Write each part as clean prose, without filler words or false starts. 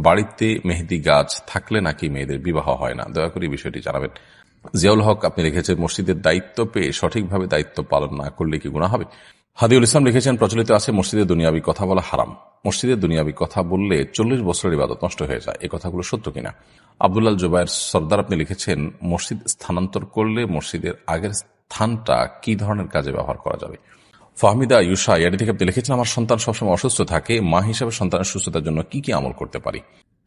বাড়িতে মেহেদি গাছ থাকলে নাকি মেয়েদের বিবাহ হয় না, দয়া করে এই বিষয়টি জানাবেন। জিয়াউল হক আপনি লিখেছেন, মসজিদের দায়িত্ব পেয়ে সঠিকভাবে দায়িত্ব পালন না করলে কি গুনাহ হবে? হাদিউল ইসলাম লিখেছেন, প্রচলিত আছে মসজিদে দুনিয়াবি কথা বলা হারাম। মসজিদে দুনিয়াবি কথা বললে 40 বছরের ইবাদত নষ্ট হয়ে যায়, এই কথাগুলো সত্য কিনা? আব্দুল্লাহ জুবায়ের সর্দার আপনি লিখেছেন, মসজিদ স্থানান্তর করলে মসজিদের আগের স্থানটা কি ধরনের কাজে ব্যবহার করা যাবে? ফাহমিদা ইউসা ইয়ারি থেকে আপনি লিখেছেন, আমার সন্তান সবসময় অসুস্থ থাকে, মা হিসেবে সন্তানের সুস্থতার জন্য কি কি আমল করতে পারি?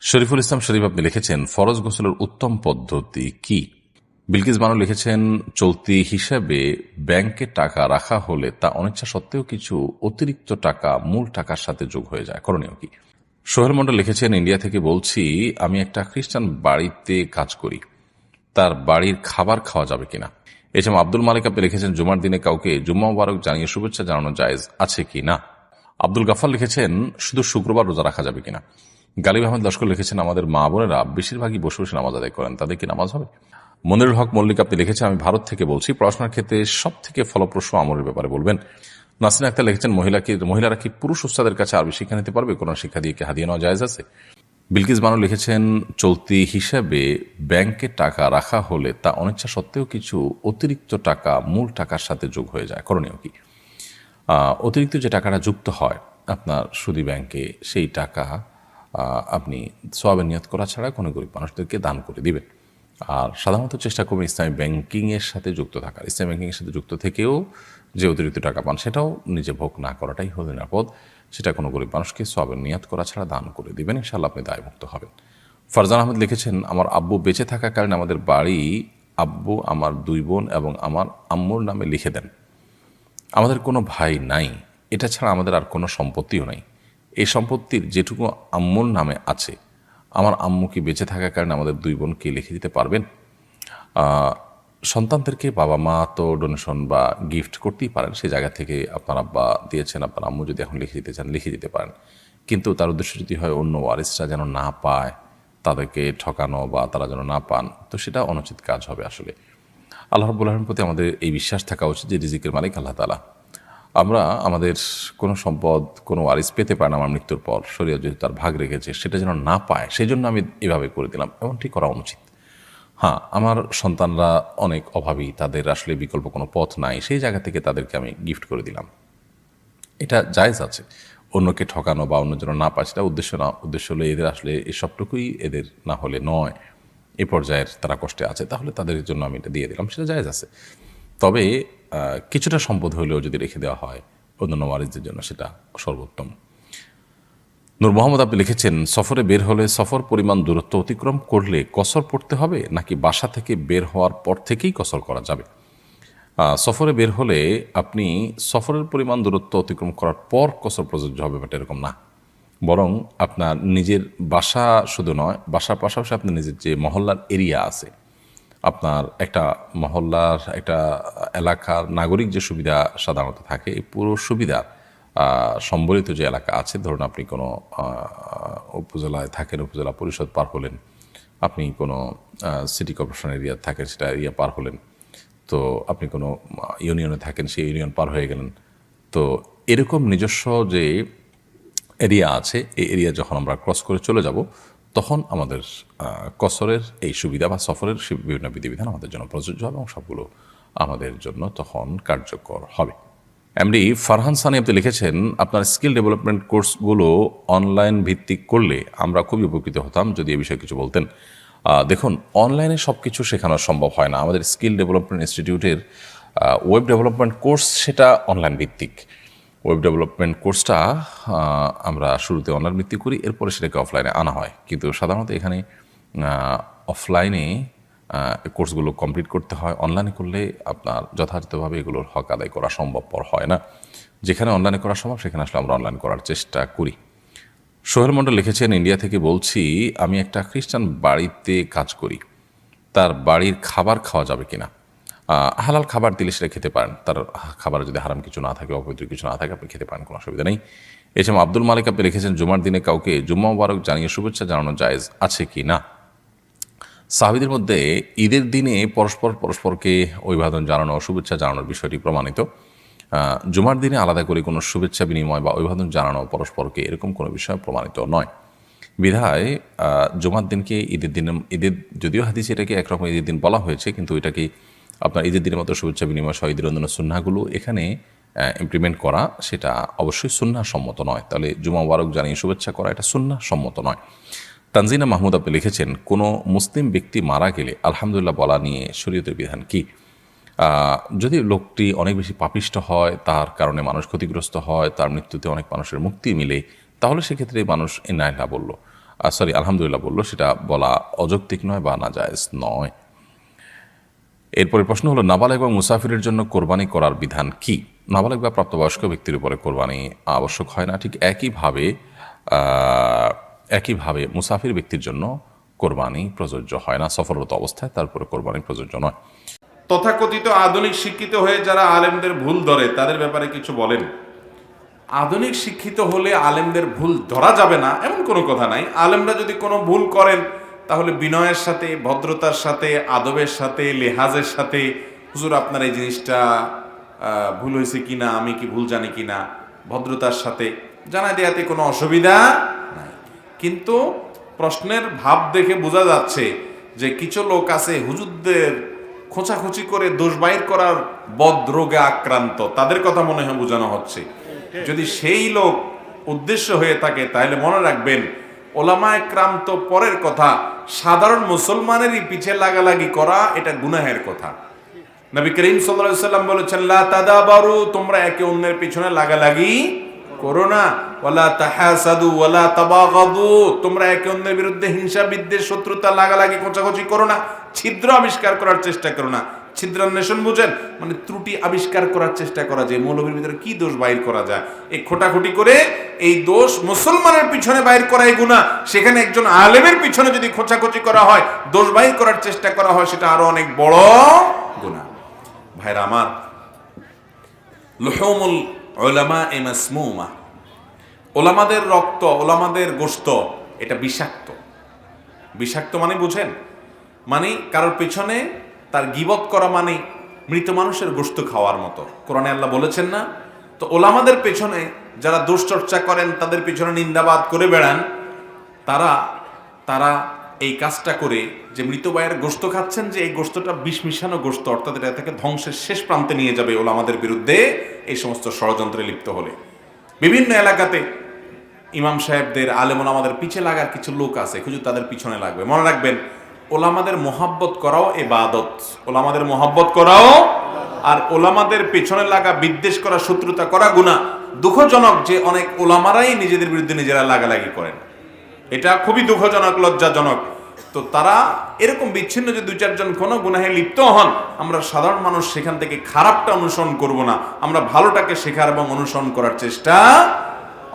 শরীফুল ইসলাম শরীফ আপনি লিখেছেন, ফরজ গোসলের উত্তম পদ্ধতি কি? বিলকিস বানু লিখেছেন, চলতি হিসাবে ব্যাংকে টাকা রাখা হলে তা অনিচ্ছা সত্ত্বেও কিছু অতিরিক্ত টাকা মূল টাকার সাথে যোগ হয়ে যায়, করণীয় কি? সোহেল মন্ডল লিখেছেন, ইন্ডিয়া থেকে বলছি, আমি একটা খ্রিস্টান বাড়িতে কাজ করি, তার বাড়ির খাবার খাওয়া যাবে কিনা? এছাড়া আব্দুল মালিক আপনি লিখেছেন, জুমার দিনে কাউকে জুম্মা মুবারক জানিয়ে শুভেচ্ছা জানানো জায়েজ আছে কি না? আব্দুল গাফার লিখেছেন, শুধু শুক্রবার রোজা রাখা যাবে কিনা? গালিব আহমেদ লস্কর লিখেছেন, আমাদের মা বোনেরা বেশিরভাগই বসে বসে নামাজ আদায় করেন, তাদের কি নামাজ হবে? মনিরুল হক মল্লিক আপনি লিখেছেন, আমি ভারত থেকে বলছি, পড়াশোনার ক্ষেত্রে সব থেকে ফলপ্রসূ আমলের ব্যাপারে বলবেন। নাসরিন আক্তার লিখেছেন, মহিলারা কি পুরুষ উস্তাদের কাছে আরবি শিক্ষা নিতে পারবে? কোন শিক্ষা দিয়ে কি হাদিয়া নেওয়া জায়েজ আছে? বিলকিস বানু লিখেছেন, চলতি হিসাবে ব্যাংকে টাকা রাখা হলে তা অনিচ্ছা সত্ত্বেও কিছু অতিরিক্ত টাকা মূল টাকার সাথে যোগ হয়ে যায়, করণীয় কি? অতিরিক্ত যে টাকাটা যুক্ত হয় আপনার সুদী ব্যাংকে, সেই টাকা আপনি সওয়াবের নিয়ত করা ছাড়া কোনো গরিব মানুষদেরকে দান করে দিবেন। আর সাধারণত চেষ্টা করবেন ইসলামী ব্যাংকিংয়ের সাথে যুক্ত থাকার। ইসলামী ব্যাংকিংয়ের সাথে যুক্ত থেকেও যে অতিরিক্ত টাকা পান সেটাও নিজে ভোগ না করাটাই হল নিরাপদ। সেটা কোনো গরিব মানুষকে সওয়াবের নিয়ত করা ছাড়া দান করে দিবেন, ইনশাআল্লাহ আপনি দায়মুক্ত হবেন। ফারজান আহমেদ লিখেছেন, আমার আব্বু বেঁচে থাকার কারণে আমাদের বাড়ি আব্বু আমার 2 বোন এবং আমার আম্মুর নামে লিখে দেন। আমাদের কোনো ভাই নাই, এটা ছাড়া আমাদের আর কোনো সম্পত্তিও নাই। এই সম্পত্তির যেটুকু আম্মুর নামে আছে, আমার আম্মু কি বেঁচে থাকার কারণে আমাদের 2 বোনকে লিখে দিতে পারবেন? সন্তানদেরকে বাবা মা তো ডোনেশন বা গিফট করতেই পারেন, সেই জায়গা থেকে আপনার আব্বা দিয়েছেন, আপনার আম্মু যদি এখন লিখে দিতে চান লিখে দিতে পারেন। কিন্তু তার উদ্দেশ্য যদি হয় অন্য ওয়ারিসরা যেন না পায়, তাদেরকে ঠকানো বা তারা যেন না পান, তো সেটা অনুচিত কাজ হবে। আসলে আল্লাহ রাব্বুল আলামিনের প্রতি আমাদের এই বিশ্বাস থাকা উচিত যে রিজিকের মালিক আল্লাহ তাআলা। আমরা আমাদের কোনো সম্পদ কোনো ওয়ারিস পেতে পারে না আমার মৃত্যুর পর, শরীয়ত যেহেতু তার ভাগ রেখেছে, সেটা যেন না পায় সেই জন্য আমি এভাবে করে দিলাম, এমনটি করা অনুচিত। হ্যাঁ, আমার সন্তানরা অনেক অভাবী, তাদের আসলে বিকল্প কোনো পথ নাই, সেই জায়গা থেকে তাদেরকে আমি গিফট করে দিলাম, এটা জায়েজ আছে। অন্যকে ঠকানো বা অন্য যেন না পায় সেটা উদ্দেশ্য না। উদ্দেশ্য হলে এদের আসলে এই সবটুকুই এদের না হলে নয়, এ পর্যায়ের তারা কষ্টে আছে, তাহলে তাদের জন্য আমি এটা দিয়ে দিলাম, সেটা জায়েজ আছে। তবে কিছুটা সম্পদ হলেও যদি রেখে দেওয়া হয় অন্যান্য ওয়ারিসদের জন্য, সেটা সর্বোত্তম। নূর মোহাম্মদ আপনি লিখেছেন, সফরে বের হলে সফর পরিমাণ দূরত্ব অতিক্রম করলে কসর পড়তে হবে নাকি বাসা থেকে বের হওয়ার পর থেকেই কসর করা যাবে? সফরে বের হলে আপনি সফরের পরিমাণ দূরত্ব অতিক্রম করার পর কসর প্রযোজ্য হবে, বাট এরকম না। বরং আপনার নিজের বাসা শুধু নয়, বাসার পাশাপাশি আপনার নিজের যে মহল্লার এরিয়া আছে, আপনার একটা মহল্লার একটা এলাকার নাগরিক যে সুবিধা সাধারণত থাকে, এই পুরো সুবিধা সম্বলিত যে এলাকা আছে, ধরুন আপনি কোনো উপজেলায় থাকেন, উপজেলা পরিষদ পার হলেন, আপনি কোনো সিটি কর্পোরেশন এরিয়া থাকেন, সেটা এরিয়া পার হলেন, তো আপনি কোনো ইউনিয়নে থাকেন, সেই ইউনিয়ন পার হয়ে গেলেন, তো এরকম নিজস্ব যে এরিয়া আছে, এই এরিয়া যখন আমরা ক্রস করে চলে যাব, তখন আমাদের কসরের এই সুবিধা বা সফরের বিভিন্ন বিধিবিধান আমাদের জন্য প্রযোজ্য হবে এবং সবগুলো আমাদের জন্য তখন কার্যকর হবে। এমডি ফারহান সানি আপনি লিখেছেন, আপনার স্কিল ডেভেলপমেন্ট কোর্সগুলো অনলাইন ভিত্তিক করলে আমরা খুবই উপকৃত হতাম, যদি এ বিষয়ে কিছু বলতেন। দেখুন, অনলাইনে সব কিছু শেখানো সম্ভব হয় না। আমাদের স্কিল ডেভেলপমেন্ট ইনস্টিটিউটের ওয়েব ডেভেলপমেন্ট কোর্স সেটা অনলাইন ভিত্তিক। ওয়েব ডেভেলপমেন্ট কোর্সটা আমরা শুরুতে অনলাইন ভিত্তিক করি, এরপরে সেটাকে অফলাইনে আনা হয়। কিন্তু সাধারণত এখানে অফলাইনে কোর্সগুলো কমপ্লিট করতে হয়, অনলাইনে করলে আপনার যথাযথভাবে এগুলোর হক আদায় করা সম্ভবপর হয় না। যেখানে অনলাইনে করা সম্ভব সেখানে আসলে আমরা অনলাইন করার চেষ্টা করি। সোহেল মন্ডল লিখেছেন, ইন্ডিয়া থেকে বলছি, আমি একটা খ্রিস্টান বাড়িতে কাজ করি, তার বাড়ির খাবার খাওয়া যাবে কিনা? হালাল খাবার দিলে সেটা খেতে পারেন, তার খাবার যদি হারাম কিছু না থাকে, অপবিত্র কিছু না থাকে, আপনি খেতে পারেন, কোনো অসুবিধা নেই। এছাড়া আব্দুল মালিক আপনি লিখেছেন, জুমার দিনে কাউকে জুম্মা মুবারক জানিয়ে শুভেচ্ছা জানানো জায়েজ আছে কি না? সাহাবীদের মধ্যে ঈদের দিনে পরস্পরকে অভিবাদন জানানো, শুভেচ্ছা জানানোর বিষয়টি প্রমাণিত। জুমার দিনে আলাদা করে কোনো শুভেচ্ছা বিনিময় বা অভিবাদন জানানো পরস্পরকে, এরকম কোনো বিষয় প্রমাণিত নয়। বিধায় জুমার দিনকে ঈদের যদিও হাদিসে এটাকে একরকম ঈদের দিন বলা হয়েছে, কিন্তু এটাকে আপনার ঈদের দিনের মতো শুভেচ্ছা বিনিময় সহ ঈদের অন্যান্য সুন্নাহগুলো এখানে ইমপ্লিমেন্ট করা সেটা অবশ্যই সুন্নাহ সম্মত নয়। তাহলে জুমা মুবারক জানিয়ে শুভেচ্ছা করা এটা সুন্নাহ সম্মত নয়। তানজিনা মাহমুদ আপনি লিখেছেন, কোনো মুসলিম ব্যক্তি মারা গেলে আলহামদুলিল্লাহ বলা নিয়ে শরীয়তের বিধান কি? যদি লোকটি অনেক বেশি পাপিষ্ট হয়, তার কারণে মানুষ ক্ষতিগ্রস্ত হয়, তার মৃত্যুতে অনেক মানুষের মুক্তি মিলে, তাহলে সেক্ষেত্রে মানুষ ইন্নালিল্লাহ বলল, আলহামদুলিল্লাহ বলল, সেটা বলা অযৌক্তিক নয় বা নাজায়েজ নয়। এরপরে প্রশ্ন হলো, নাবালেগ এবং মুসাফিরের জন্য কোরবানি করার বিধান কি? নাবালেগ বা প্রাপ্তবয়স্ক ব্যক্তির উপরে কোরবানি আবশ্যক হয় না। ঠিক একইভাবে মুসাফির ব্যক্তির জন্য কোরবানি প্রযোজ্য হয় না। সফররত অবস্থায় তারপরে কোরবানি প্রযোজ্য নয়। তথাকথিত আধুনিক শিক্ষিত হয়ে যারা আলেমদের ভুল ধরে তাদের ব্যাপারে কিছু বলেন। আধুনিক শিক্ষিত হলে আলেমদের ভুল ধরা যাবে না এমন কোনো কথা নাই। আলেমরা যদি কোনো ভুল করেন তাহলে বিনয়ের সাথে, ভদ্রতার সাথে, আদবের সাথে, লেহাজের সাথে, হুজুর আপনার এই জিনিসটা ভুল হয়েছে কিনা, আমি কি ভুল জানি কিনা, ভদ্রতার সাথে জানাই দেয়াতে কোনো অসুবিধা নাই। কিন্তু প্রশ্নের ভাব দেখে বোঝা যাচ্ছে যে কিছু লোক আছে হুজুরদের খোঁচাখুচি করে দোষ বাইর করার বদ রোগে আক্রান্ত, তাদের কথা মনে হয় বোঝানো হচ্ছে। যদি সেই লোক উদ্দেশ্য হয়ে থাকে তাহলে মনে রাখবেন, ওলামায়ে কেরাম তো পরের কথা, সাধারণ মুসলমানেরই পিছে লাগালাগি করা এটা গুনাহের কথা। নবী করিম সাল্লাল্লাহু আলাইহি ওয়াসাল্লাম বলেছেন, লা তাদাবারু, তোমরা একে অন্যের পিছনে লাগালাগি করো না। ওয়ালা তাহাসাদু ওয়ালা তাবাগাদু, তোমরা একে অন্যের বিরুদ্ধে হিংসা বিদ্বেষ শত্রুতা লাগালাগি খোঁচাখুচি করো না। ছিদ্র আবিষ্কার করার চেষ্টা করো না। ছিদ্রান্বেষণ বুঝেন, মানে ত্রুটি আবিষ্কার করার চেষ্টা করা যায়, মৌলবীর ভিতরে কি দোষ বাইর করা যায়, এই খোটাখুটি করে এই দোষ মুসলমানের পিছনে বাইর করাই গুনাহ। সেখানে একজন আলেমের পিছনে যদি খোঁচাখুচি করা হয়, দোষ বাইর করার চেষ্টা করা হয়, সেটা আরো অনেক বড় গুনাহ। ভাইরা আমার, লুহুমুল উলামা মাসমুমা, ওলামাদের রক্ত, ওলামাদের গোশত এটা বিষাক্ত। বিষাক্ত মানে বুঝেন, মানে কারোর পেছনে তার গীবত করা মানে মৃত মানুষের গোশত খাওয়ার মতো। কোরআনে আল্লাহ বলেছেন না? তো ওলামাদের পেছনে যারা দুশ্চর্চা করেন, তাদের পেছনে নিন্দাবাদ করে বেড়ান, তারা এই কাজটা করে যে মৃত ভাইয়ের গোশত খাচ্ছেন, যে এই গোশতটা বিষ মিশানো গোশত, অর্থাৎ এটা থেকে ধ্বংসের শেষ প্রান্তে নিয়ে যাবে ওলামাদের বিরুদ্ধে এই সমস্ত ষড়যন্ত্রে লিপ্ত হলে। বিভিন্ন এলাকাতে ইমাম সাহেবদের, আলেম ওলামাদের পিছে লাগার কিছু লোক আছে, হুজুর তাদের পিছনে লাগবে। মনে রাখবেন, ওলামাদের মোহাব্বত করাও ইবাদত, ওলামাদের মোহাব্বত করাও, আর ওলামাদের পেছনে লাগা, বিদ্বেষ করা, শত্রুতা করা গুনাহ। দুঃখজনক যে অনেক ওলামারাই নিজেদের বিরুদ্ধে নিজেরা লাগালাগি করেন, এটা খুবই দুঃখজনক, লজ্জাজনক। তো তারা এরকম বিচ্ছিন্ন যে দুই চারজন কোনো গুনাহে লিপ্ত হন, আমরা সাধারণ মানুষ সেখান থেকে খারাপটা অনুসরণ করব না, আমরা ভালোটাকে শেখার এবং অনুসরণ করার চেষ্টা।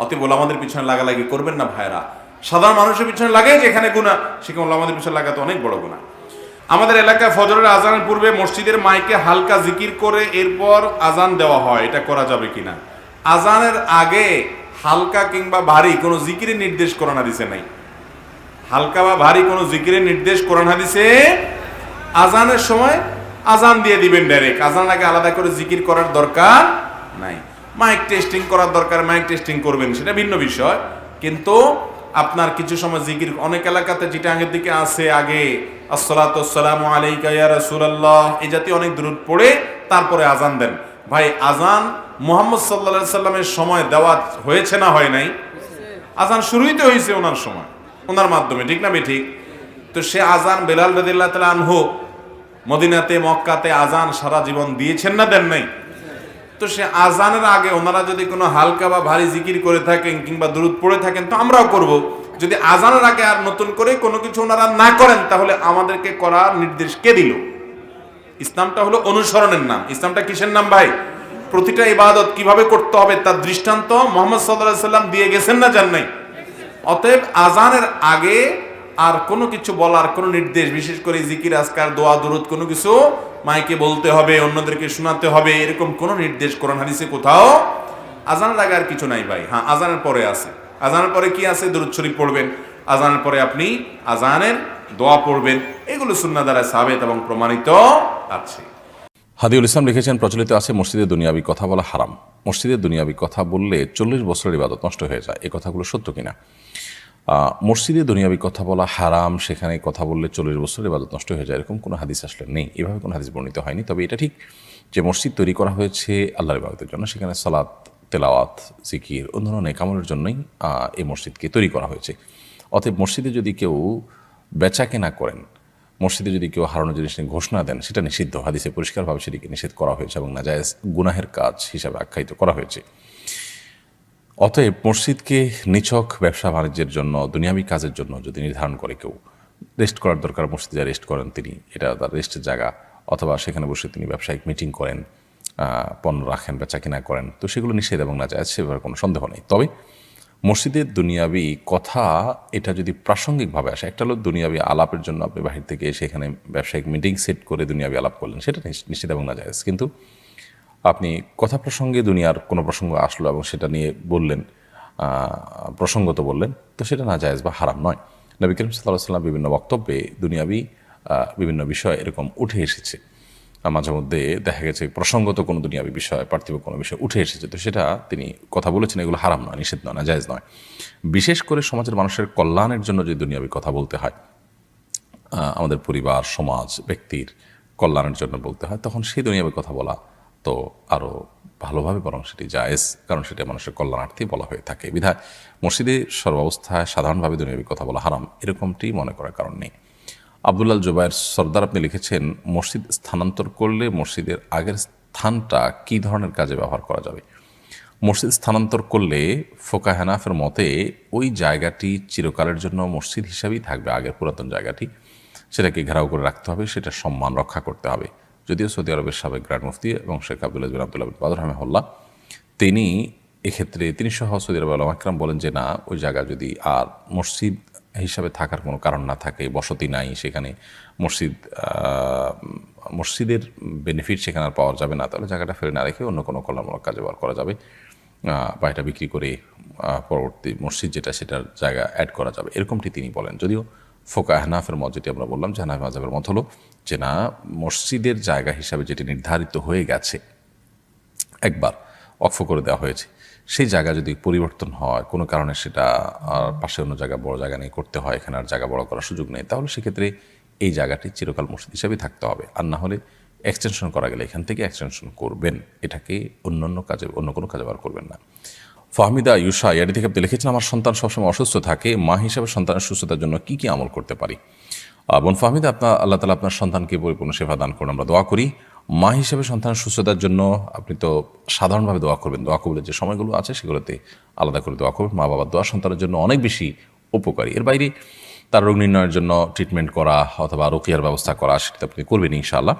অতএব ওলামাদের পিছনে লাগালাগি করবেন না ভাইরা। সাধারণ মানুষের পিছনে লাগাই যেখানে গুনাহ, সেখানে ওলামাদের পিছনে লাগাতে অনেক বড় গুনাহ। আমাদের এলাকায় ফজরের আজানের পূর্বে মসজিদের মাইকে হালকা জিকির করে এরপর আজান দেওয়া হয়, এটা করা যাবে কিনা? আজানের আগে হালকা কিংবা ভারী কোনো জিকিরের নির্দেশ কোরআন হাদিসে নাই। হালকা বা ভারী কোনো জিকিরের নির্দেশ কোরআন হাদিসে, আজানের সময় আজান দিয়ে দিবেন ডাইরেক্ট, আজান আগে আলাদা করে জিকির করার দরকার নাই। মাইক টেস্টিং করার দরকার, মাইক টেস্টিং করবেন, সেটা ভিন্ন বিষয়। কিন্তু আপনার কিছু সময় জিকির, অনেক এলাকাতে যেটা আগের দিকে আছে, আগে আসসালাতু ওয়াসসালামু আলাইকা ইয়া রাসূলুল্লাহ এই জাতীয় অনেক দুরূদ পড়ে তারপরে আজান দেন। ভাই, আজান মুহাম্মদ সাল্লাল্লাহু আলাইহি সাল্লামের সময় দেওয়া হয়েছে না হয় নাই? আজান শুরুই তো হয়েছে ওনার সময়, ওনার মাধ্যমে, ঠিক না ঠিক? তো সে আজান বেলাল রাদিয়াল্লাহু তাআলা আনহু মদিনাতে, মক্কাতে আজান সারা জীবন দিয়েছেন না, দেন নাই? তো সে আজানের আগে ওনারা যদি কোনো হালকা বা ভারী জিকির করে থাকেন কিংবা দুরূদ পড়ে থাকেন, তো আমরাও করব। যদি আজানের আগে আর নতুন করে কোনো কিছু ওনারা না করেন, তাহলে আমাদেরকে করার নির্দেশ কে দিল? ইসলামটা হলো অনুসরণের নাম। ইসলামটা কিসের নাম ভাই? প্রতিটা ইবাদত কিভাবে করতে হবে তার দৃষ্টান্ত মুহাম্মদ সাল্লাল্লাহু আলাইহি সাল্লাম দিয়ে গেছেন না, জান নাই? অতএব আজানের আগে আর কোনো কিছু বলার কোনো নির্দেশ, বিশেষ করে জিকির, আজকার, দোয়া, দুরূদ কোনো কিছু মাইকে বলতে হবে, অন্যদেরকে শোনাতে হবে, এরকম কোনো নির্দেশ কোরআন হাদিসে কোথাও। আজানের আগে আর কিছু নাই ভাই। হ্যাঁ, আজানের পরে আছে। আজানের পরে কি আছে? দুরূদ শরীফ পড়বেন। আজানের পরে আপনি আজানের দোয়া পড়বেন। এগুলো সুন্নাহ দ্বারা সাবেত এবং প্রমাণিত আছে। হাদিউল ইসলাম লিখেছেন, প্রচলিত আছে মসজিদে দুনিয়াবি কথা বলা হারাম। মসজিদে দুনিয়াবি কথা বললে 40 বছরের ইবাদত নষ্ট হয়ে যায়, এই কথাগুলো সত্য কিনা? মসজিদে দুনিয়াবি কথা বলা হারাম, সেখানে কথা বললে 40 বছরের ইবাদত নষ্ট হয়ে যায়, এরকম কোনো হাদিস আসলে নেই, এভাবে কোনো হাদিস বর্ণিত হয়নি। তবে এটা ঠিক যে মসজিদ তৈরি করা হয়েছে আল্লাহর ইবাদতের জন্য, সেখানে সালাত, তেলাওয়াত, জিকির, অন্যান্য নেকামলের জন্যই এই মসজিদকে তৈরি করা হয়েছে। অতএব মসজিদে যদি কেউ বেচা কেনা করেন, মসজিদে যদি কেউ হারানো জিনিস নিয়ে ঘোষণা দেন, সেটা নিষিদ্ধ। হাদিসে পরিষ্কারভাবে সেটিকে নিষেধ করা হয়েছে এবং নাজায়েজ গুনাহের কাজ হিসাবে আখ্যায়িত করা হয়েছে। অতএব মসজিদকে নিছক ব্যবসা বাণিজ্যের জন্য, দুনিয়াবি কাজের জন্য যদি নির্ধারণ করে কেউ, রেস্ট করার দরকার, মসজিদে রেস্ট করেন তিনি, এটা তার রেস্টের জায়গা, অথবা সেখানে বসে তিনি ব্যবসায়িক মিটিং করেন, পণ্য রাখেন, বেচা কিনা করেন, তো সেগুলো নিষেধ এবং নাজায়েজ, সেভাবে কোনো সন্দেহ নেই। তবে মসজিদের দুনিয়াবি কথা এটা যদি প্রাসঙ্গিকভাবে আসে, একটা হলো দুনিয়াবি আলাপের জন্য আপনি বাহির থেকে সেখানে ব্যবসায়িক মিটিং সেট করে দুনিয়াবি আলাপ করলেন, সেটা নিষেধ এবং নাজায়েজ। কিন্তু আপনি কথা প্রসঙ্গে দুনিয়ার কোনো প্রসঙ্গ আসলো এবং সেটা নিয়ে বললেন, প্রসঙ্গত বললেন, তো সেটা নাজায়েজ বা হারাম নয়। নবী করিম সাল্লাল্লাহু আলাইহি ওয়াসাল্লাম বিভিন্ন বক্তব্যে দুনিয়াবি বিভিন্ন বিষয় এরকম উঠে এসেছে, মাঝে মধ্যে দেখা গেছে প্রসঙ্গত কোনো দুনিয়াবি বিষয়, পার্থিব কোনো বিষয় উঠে এসেছে, তো সেটা তিনি কথা বলেছেন, এগুলো হারাম নয়, নিষেধ নয়, নাজায়েজ নয়। বিশেষ করে সমাজের মানুষের কল্যাণের জন্য যদি দুনিয়াবি কথা বলতে হয়, আমাদের পরিবার, সমাজ, ব্যক্তির কল্যাণের জন্য বলতে হয়, তখন সেই দুনিয়াবি কথা বলা তো আরও ভালোভাবে, বরং সেটি জায়েজ, কারণ সেটা মানুষের কল্যাণার্থে বলা হয়ে থাকে। বিধায় মসজিদে সর্বাবস্থায় সাধারণভাবে দুনিয়াবি কথা বলা হারাম, এরকমটি মনে করার কারণ নেই। আবদুল্লাহ জুবায়ের সর্দার আপনি লিখেছেন, মসজিদ স্থানান্তর করলে মসজিদের আগের স্থানটা কী ধরনের কাজে ব্যবহার করা যাবে? মসজিদ স্থানান্তর করলে ফোকাহে হানাফের মতে ওই জায়গাটি চিরকালের জন্য মসজিদ হিসাবেই থাকবে, আগের পুরাতন জায়গাটি, সেটাকে ঘেরাও করে রাখতে হবে, সেটা সম্মান রক্ষা করতে হবে। যদিও সৌদি আরবের সাবেক গ্র্যান্ড মুফতি এবং শেখ আব্দুল্লাহ বিন আব্দুল্লাহ বিন বাদর রাহিমাহুল্লাহ তিনি এক্ষেত্রে, তিনি সহ সৌদি আরবের উলামা ইকরাম বলেন যে না, ওই জায়গা যদি আর মসজিদ হিসাবে থাকার কোনো কারণ না থাকে, বসতি নাই সেখানে, মসজিদের বেনিফিট সেখানে আর পাওয়া যাবে না, তাহলে জায়গাটা ফেলে না রেখে অন্য কোনো কল্যাণমূলক কাজে ব্যবহার করা যাবে, বা এটা বিক্রি করে পরবর্তী মসজিদ যেটা, সেটার জায়গা অ্যাড করা যাবে, এরকমটি তিনি বলেন। যদিও ফোকা হানাফের মত, যেটি আমরা বললাম যে হানাফি মাযহাবের মত হলো যে না, মসজিদের জায়গা হিসাবে যেটি নির্ধারিত হয়ে গেছে, একবার ওয়াকফ করে দেওয়া হয়েছে, সেই জায়গা যদি পরিবর্তন হয় কোনো কারণে, সেটা পাশে অন্য জায়গা, বড় জায়গা নিয়ে করতে হয়, এখানে আর জায়গা বড় করার সুযোগ নেই, তাহলে সেক্ষেত্রে এই জায়গাটি চিরকাল মসজিদ হিসাবেই থাকতে হবে। আর না হলে এক্সটেনশন করা গেলে এখান থেকে এক্সটেনশন করবেন, এটাকে অন্য কাজে, অন্য কোনো কাজে ব্যবহার করবেন না। ফাহমিদা ইউসা ইয়ারি থেকে আপনি লিখেছেন, আমার সন্তান সবসময় অসুস্থ থাকে, মা হিসাবে সন্তানের সুস্থতার জন্য কি কি আমল করতে পারি? বোন ফাহমিদা, আল্লাহ তাআলা আপনার সন্তানকে পরিপূর্ণ সেবা দান করুন, আমরা দোয়া করি। মা হিসেবে সন্তানের সুস্থতার জন্য আপনি তো সাধারণভাবে দোয়া করবেন, দোয়া কবুলের যে সময়গুলো আছে সেগুলোতে আলাদা করে দোয়া করবেন। মা বাবার দোয়া সন্তানের জন্য অনেক বেশি উপকারী। এর বাইরে তার রোগ নির্ণয়ের জন্য ট্রিটমেন্ট করা অথবা রোকিয়ার ব্যবস্থা করা, সেটা আপনি করবেন ইনশাআল্লাহ।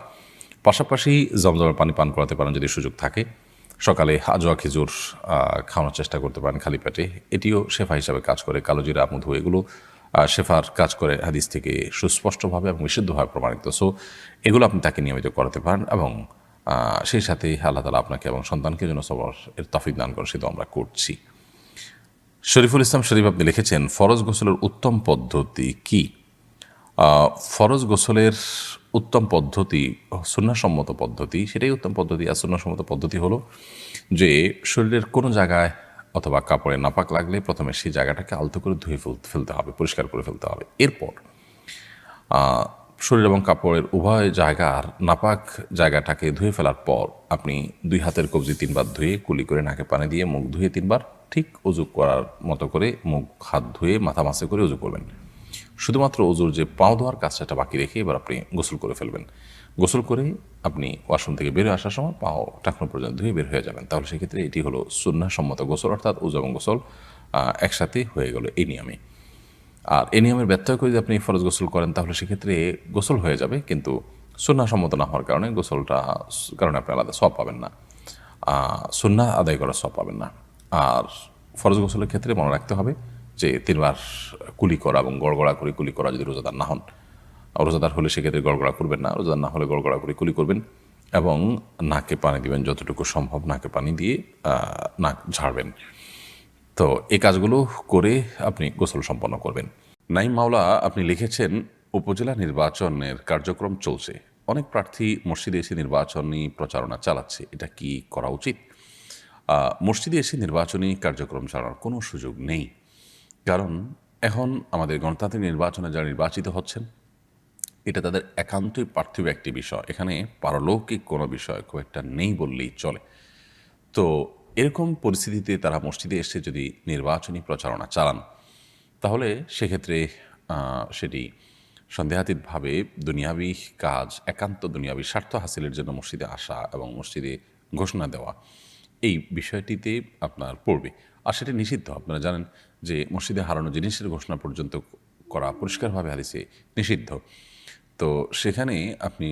পাশাপাশি জমজমের পানি পান করাতে পারেন যদি সুযোগ থাকে। সকালে আজোয়া খেজুর খাওয়ানোর চেষ্টা করতে পারেন খালি পেটে, এটিও শেফা হিসাবে কাজ করে। কালোজিরা, মধু, এগুলো শেফার কাজ করে হাদিস থেকে সুস্পষ্টভাবে এবং বিশুদ্ধভাবে প্রমাণিত। সো এগুলো আপনি তাকে নিয়মিত করাতে পারেন এবং সেই সাথে আল্লাহ তাআলা আপনাকে এবং সন্তানকে যেন সবর এর তৌফিক দান করেন, সেটা আমরা করছি। শরীফুল ইসলাম শরীফ আপনি লিখেছেন, ফরজ গোসলের উত্তম পদ্ধতি কি? ফরজ গোসলের উত্তম পদ্ধতি, সুন্নাহসম্মত পদ্ধতি, সেটাই উত্তম পদ্ধতি। আর সুন্নাহসম্মত পদ্ধতি হলো যে শরীরের কোনো জায়গায় অথবা কাপড়ে নাপাক লাগলে প্রথমে সেই জায়গাটাকে আলতো করে ধুয়ে ফেলতে হবে, পরিষ্কার করে ফেলতে হবে। এরপর শরীর এবং কাপড়ের উভয় জায়গার নাপাক জায়গাটাকে ধুয়ে ফেলার পর আপনি 2 হাতের কবজি 3 বার ধুয়ে কুলি করে নাকে পানি দিয়ে মুখ ধুয়ে 3 বার ঠিক উজু করার মতো করে মুখ হাত ধুয়ে মাথা মাসে করে উজু করবেন। শুধুমাত্র উজুর যে পাও ধোয়ার কাজটা বাকি রেখে এবার আপনি গোসল করে ফেলবেন। গোসল করে আপনি ওয়াশরুম থেকে বের হয়ে আসার সময় পাও টাকনো পর্যন্ত ধুয়ে বের হয়ে যাবেন। তাহলে সেক্ষেত্রে এটি হলো সুন্নাহসম্মত গোসল, অর্থাৎ উজু এবং গোসল একসাথে হয়ে গেল এই নিয়মে। আর এই নিয়মের ব্যত্যয় করে যদি আপনি ফরজ গোসল করেন তাহলে সেক্ষেত্রে গোসল হয়ে যাবে, কিন্তু সুন্নাহসম্মত না হওয়ার কারণে গোসলটা কারণে আপনি আলাদা সওয়াব পাবেন না, সুন্নাহ আদায় করার সওয়াব পাবেন না। আর ফরজ গোসলের ক্ষেত্রে মনে রাখতে হবে যে 3 বার কুলি করা এবং গড়গড়া করে কুলি করা, যদি রোজাদার না হন। রোজাদার হলে সেক্ষেত্রে গড়গড়া করবেন না, রোজাদার না হলে গড়গড়া করে কুলি করবেন এবং নাকে পানি দিবেন, যতটুকু সম্ভব নাকে পানি দিয়ে নাক ঝাড়বেন। তো এই কাজগুলো করে আপনি গোসল সম্পন্ন করবেন। নাইম মাওলা আপনি লিখেছেন, উপজেলা নির্বাচনের কার্যক্রম চলছে, অনেক প্রার্থী মসজিদে এসে নির্বাচনী প্রচারণা চালাচ্ছে, এটা কি করা উচিত? মসজিদে এসে নির্বাচনী কার্যক্রম চালানোর কোনো সুযোগ নেই, কারণ এখন আমাদের গণতান্ত্রিক নির্বাচনে যারা নির্বাচিত হচ্ছেন, এটা তাদের একান্তই পার্থিব একটি বিষয়, এখানে পারলৌকিক কোনো বিষয় খুব একটা নেই বললেই চলে। তো এরকম পরিস্থিতিতে তারা মসজিদে এসে যদি নির্বাচনী প্রচারণা চালান, তাহলে সেক্ষেত্রে সেটি সন্দেহাতীতভাবে দুনিয়াবি কাজ, একান্ত দুনিয়াবি স্বার্থ হাসিলের জন্য মসজিদে আসা এবং মসজিদে ঘোষণা দেওয়া, এই বিষয়টিতে আপনার পড়বে। আর সেটি নিষিদ্ধ। আপনারা জানেন যে মসজিদে হারানো জিনিসের ঘোষণা পর্যন্ত করা পরিষ্কারভাবে হাদিসে নিষিদ্ধ। তো সেখানে আপনি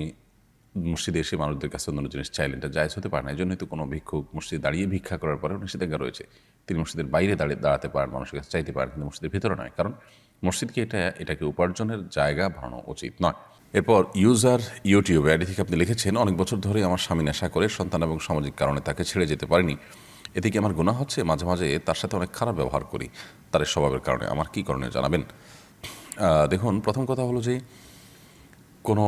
মসজিদে এসে মানুষদের কাছে অন্য জিনিস চাইলেন, এটা জায়েজ হতে পারে না। এই জন্যই তো কোনো ভিক্ষুক মসজিদে দাঁড়িয়ে ভিক্ষা করার পরেও নিষেধাজ্ঞা রয়েছে। তিনি মসজিদের বাইরে দাঁড়াতে পারেন, মানুষের কাছে চাইতে পারেন, কিন্তু মসজিদের ভিতরে নয়, কারণ মসজিদকে এটাকে উপার্জনের জায়গা বানানো উচিত নয়। এরপর ইউজার ইউটিউবে আইডি থেকে আপনি লিখেছেন, অনেক বছর ধরে আমার স্বামী নেশা করে সন্তান এবং সামাজিক কারণে তাকে ছেড়ে যেতে পারিনি। এতে কি আমার গুনাহ হচ্ছে? মাঝে মাঝে তার সাথে অনেক খারাপ ব্যবহার করি তার এই স্বভাবের কারণে, আমার কী করণীয় জানাবেন? দেখুন, প্রথম কথা হলো যে কোনো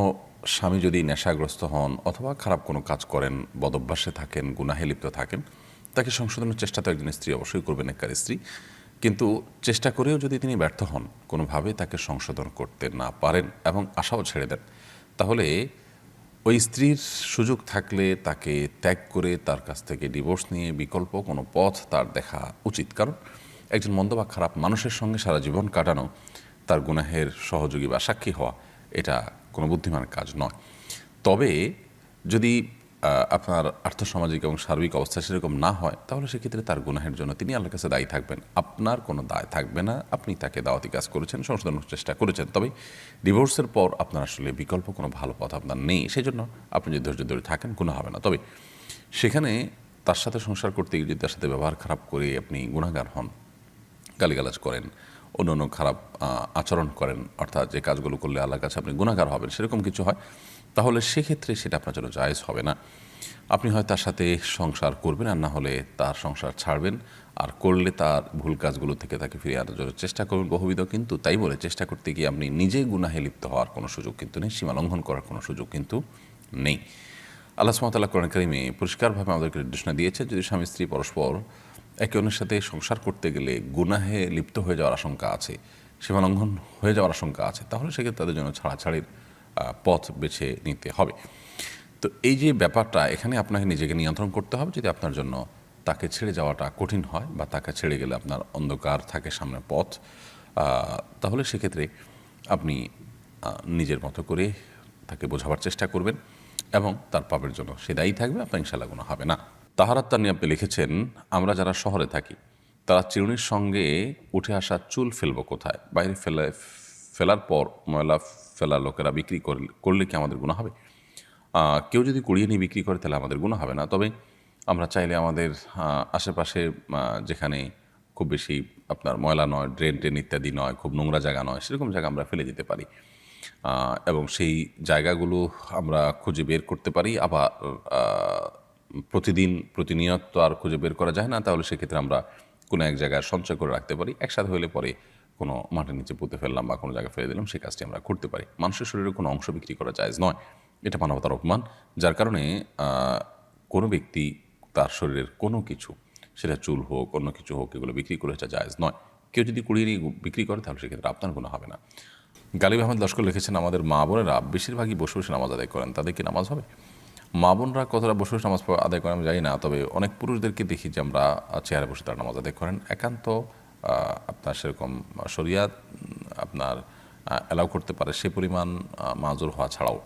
স্বামী যদি নেশাগ্রস্ত হন অথবা খারাপ কোনো কাজ করেন, বদভ্যাসে থাকেন, গুনাহে লিপ্ত থাকেন, তাকে সংশোধনের চেষ্টা তো একজন স্ত্রী অবশ্যই করবেন, নেককার স্ত্রী। কিন্তু চেষ্টা করেও যদি তিনি ব্যর্থ হন, কোনোভাবে তাকে সংশোধন করতে না পারেন এবং আশাও ছেড়ে দেন, তাহলে ওই স্ত্রীর সুযোগ থাকলে তাকে ত্যাগ করে তার কাছ থেকে ডিভোর্স নিয়ে বিকল্প কোনো পথ তার দেখা উচিত। কারণ একজন মন্দ বা খারাপ মানুষের সঙ্গে সারা জীবন কাটানো, তার গুনাহের সহযোগী বা সাক্ষী হওয়া, এটা কোনো বুদ্ধিমান কাজ নয়। তবে যদি আপনার আর্থসামাজিক এবং সার্বিক অবস্থা সেরকম না হয়, তাহলে সেক্ষেত্রে তার গুনাহের জন্য তিনি আল্লাহর কাছে দায়ী থাকবেন, আপনার কোনো দায় থাকবে না। আপনি তাকে দাওয়াতি কাজ করেছেন, সংশোধনের চেষ্টা করেছেন, তবে ডিভোর্সের পর আপনার আসলে বিকল্প কোনো ভালো পথ আপনার নেই। সেই জন্য আপনি যদি ধৈর্য ধরে থাকেন, গুনাহ হবে না। তবে সেখানে তার সাথে সংসার করতে গিয়ে যদি তার সাথে ব্যবহার খারাপ করে আপনি গুনাহগার হন, গালিগালাজ করেন, অন্য অন্য খারাপ আচরণ করেন, অর্থাৎ যে কাজগুলো করলে আল্লাহর কাছে আপনি গুনাহগার হবেন, সেরকম কিছু হয়, তাহলে সেক্ষেত্রে সেটা আপনার জন্য জায়েজ হবে না। আপনি হয় তার সাথে সংসার করবেন, আর না হলে তার সংসার ছাড়বেন। আর করলে তার ভুল কাজগুলো থেকে তাকে ফিরিয়ে আনার জন্য চেষ্টা করবেন বহুবিধ। কিন্তু তাই বলে চেষ্টা করতে গিয়ে আপনি নিজে গুনাহে লিপ্ত হওয়ার কোনো সুযোগ কিন্তু নেই, সীমা লঙ্ঘন করার কোনো সুযোগ কিন্তু নেই। আল্লাহ সুবহানাহু ওয়া তাআলা কোরআন কারিমে পরিষ্কারভাবে আমাদেরকে নির্দেশনা দিয়েছে, যদি স্বামী স্ত্রী পরস্পর একে অন্যের সাথে সংসার করতে গেলে গুনাহে লিপ্ত হয়ে যাওয়ার আশঙ্কা আছে, সীমা লঙ্ঘন হয়ে যাওয়ার আশঙ্কা আছে, তাহলে সেক্ষেত্রে তাদের জন্য ছাড়াছাড়ির পথ বেছে নিতে হবে। তো এই যে ব্যাপারটা, এখানে আপনাকে নিজেকে নিয়ন্ত্রণ করতে হবে। যদি আপনার জন্য তাকে ছেড়ে যাওয়াটা কঠিন হয় বা তাকে ছেড়ে গেলে আপনার অন্ধকার থাকে সামনের পথ, তাহলে সেক্ষেত্রে আপনি নিজের মতো করে তাকে বোঝাবার চেষ্টা করবেন এবং তার পাপের জন্য সে দায়ী থাকবে, আপনার ইনশাআল্লাহ গুনাহ হবে না। তাহারাত তানি আপনি লিখেছেন, আমরা যারা শহরে থাকি তারা চিরুনির সঙ্গে উঠে আসা চুল ফেলবো কোথায়? বাইরে ফেলার পর ময়লা ফেলা লোকেরা বিক্রি করলে কি আমাদের গুনাহ হবে? কেউ যদি কুড়িয়ে নিয়ে বিক্রি করে তাহলে আমাদের গুনাহ হবে না। তবে আমরা চাইলে আমাদের আশেপাশে যেখানে খুব বেশি আপনার ময়লা নয়, ড্রেন ইত্যাদি নয়, খুব নোংরা জায়গা নয়, সেরকম জায়গা আমরা ফেলে দিতে পারি এবং সেই জায়গাগুলো আমরা খুঁজে বের করতে পারি। আবার প্রতিনিয়ত তো আর খুঁজে বের করা যায় না, তাহলে সেক্ষেত্রে আমরা কোনো এক জায়গায় সঞ্চয় করে রাখতে পারি। একসাথে হলে পরে কোনো মাটির নিচে পুঁতে ফেললাম বা কোনো জায়গায় ফেলে দিলাম, সেই কাজটি আমরা করতে পারি। মানুষের শরীরে কোনো অংশ বিক্রি করা জায়েজ নয়, এটা মানবতার অপমান। যার কারণে কোনো ব্যক্তি তার শরীরের কোনো কিছু, সেটা চুল হোক অন্য কিছু হোক, এগুলো বিক্রি করে এটা জায়েজ নয়। কেউ যদি কুড়িয়ে নিয়ে বিক্রি করে তাহলে সেক্ষেত্রে আপনার গুনাহ হবে না। গালিব আহমেদ লস্কর লিখেছেন, আমাদের মা বোনেরা বেশিরভাগই বসে বসে নামাজ আদায় করেন, তাদের কি নামাজ হবে? মা বোনরা কতটা বসে বসে নামাজ আদায় করেন আমি জানি না, তবে অনেক পুরুষদেরকে দেখি যে আমরা চেয়ারে বসে তারা নামাজ আদায় করেন। একান্ত আপনার সেরকম শরিয়াত আপনার অ্যালাউ করতে পারে সে পরিমাণ মাজুর হওয়া ছাড়াও।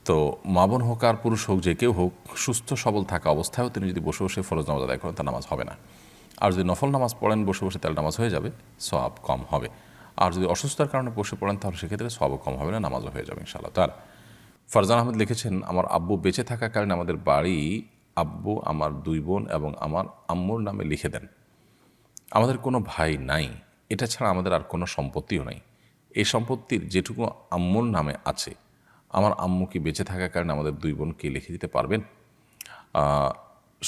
তো মা বোন হোক আর পুরুষ হোক, যে কেউ হোক, সুস্থ সবল থাকা অবস্থায়ও তিনি যদি বসে বসে ফরজ নামাজ আদায় করেন, তার নামাজ হবে না। আর যদি নফল নামাজ পড়েন বসে বসে, তাহলে নামাজ হয়ে যাবে, সওয়াব কম হবে। আর যদি অসুস্থতার কারণে বসে পড়েন, তাহলে সেক্ষেত্রে সওয়াবও কম হবে না, নামাজও হয়ে যাবে ইনশাআল্লাহ। তার ফারজান আহমেদ লিখেছেন, আমার আব্বু বেঁচে থাকাকালীন আমাদের বাড়ি আব্বু আমার 2 বোন এবং আমার আম্মুর নামে লিখে দেন। আমাদের কোনো ভাই নাই, এটা ছাড়া আমাদের আর কোনো সম্পত্তিও নাই। এই সম্পত্তির যেটুকু আম্মুর নামে আছে, আমার আম্মু কি বেঁচে থাকার কারণে আমাদের 2 বোনকে লিখে দিতে পারবেন?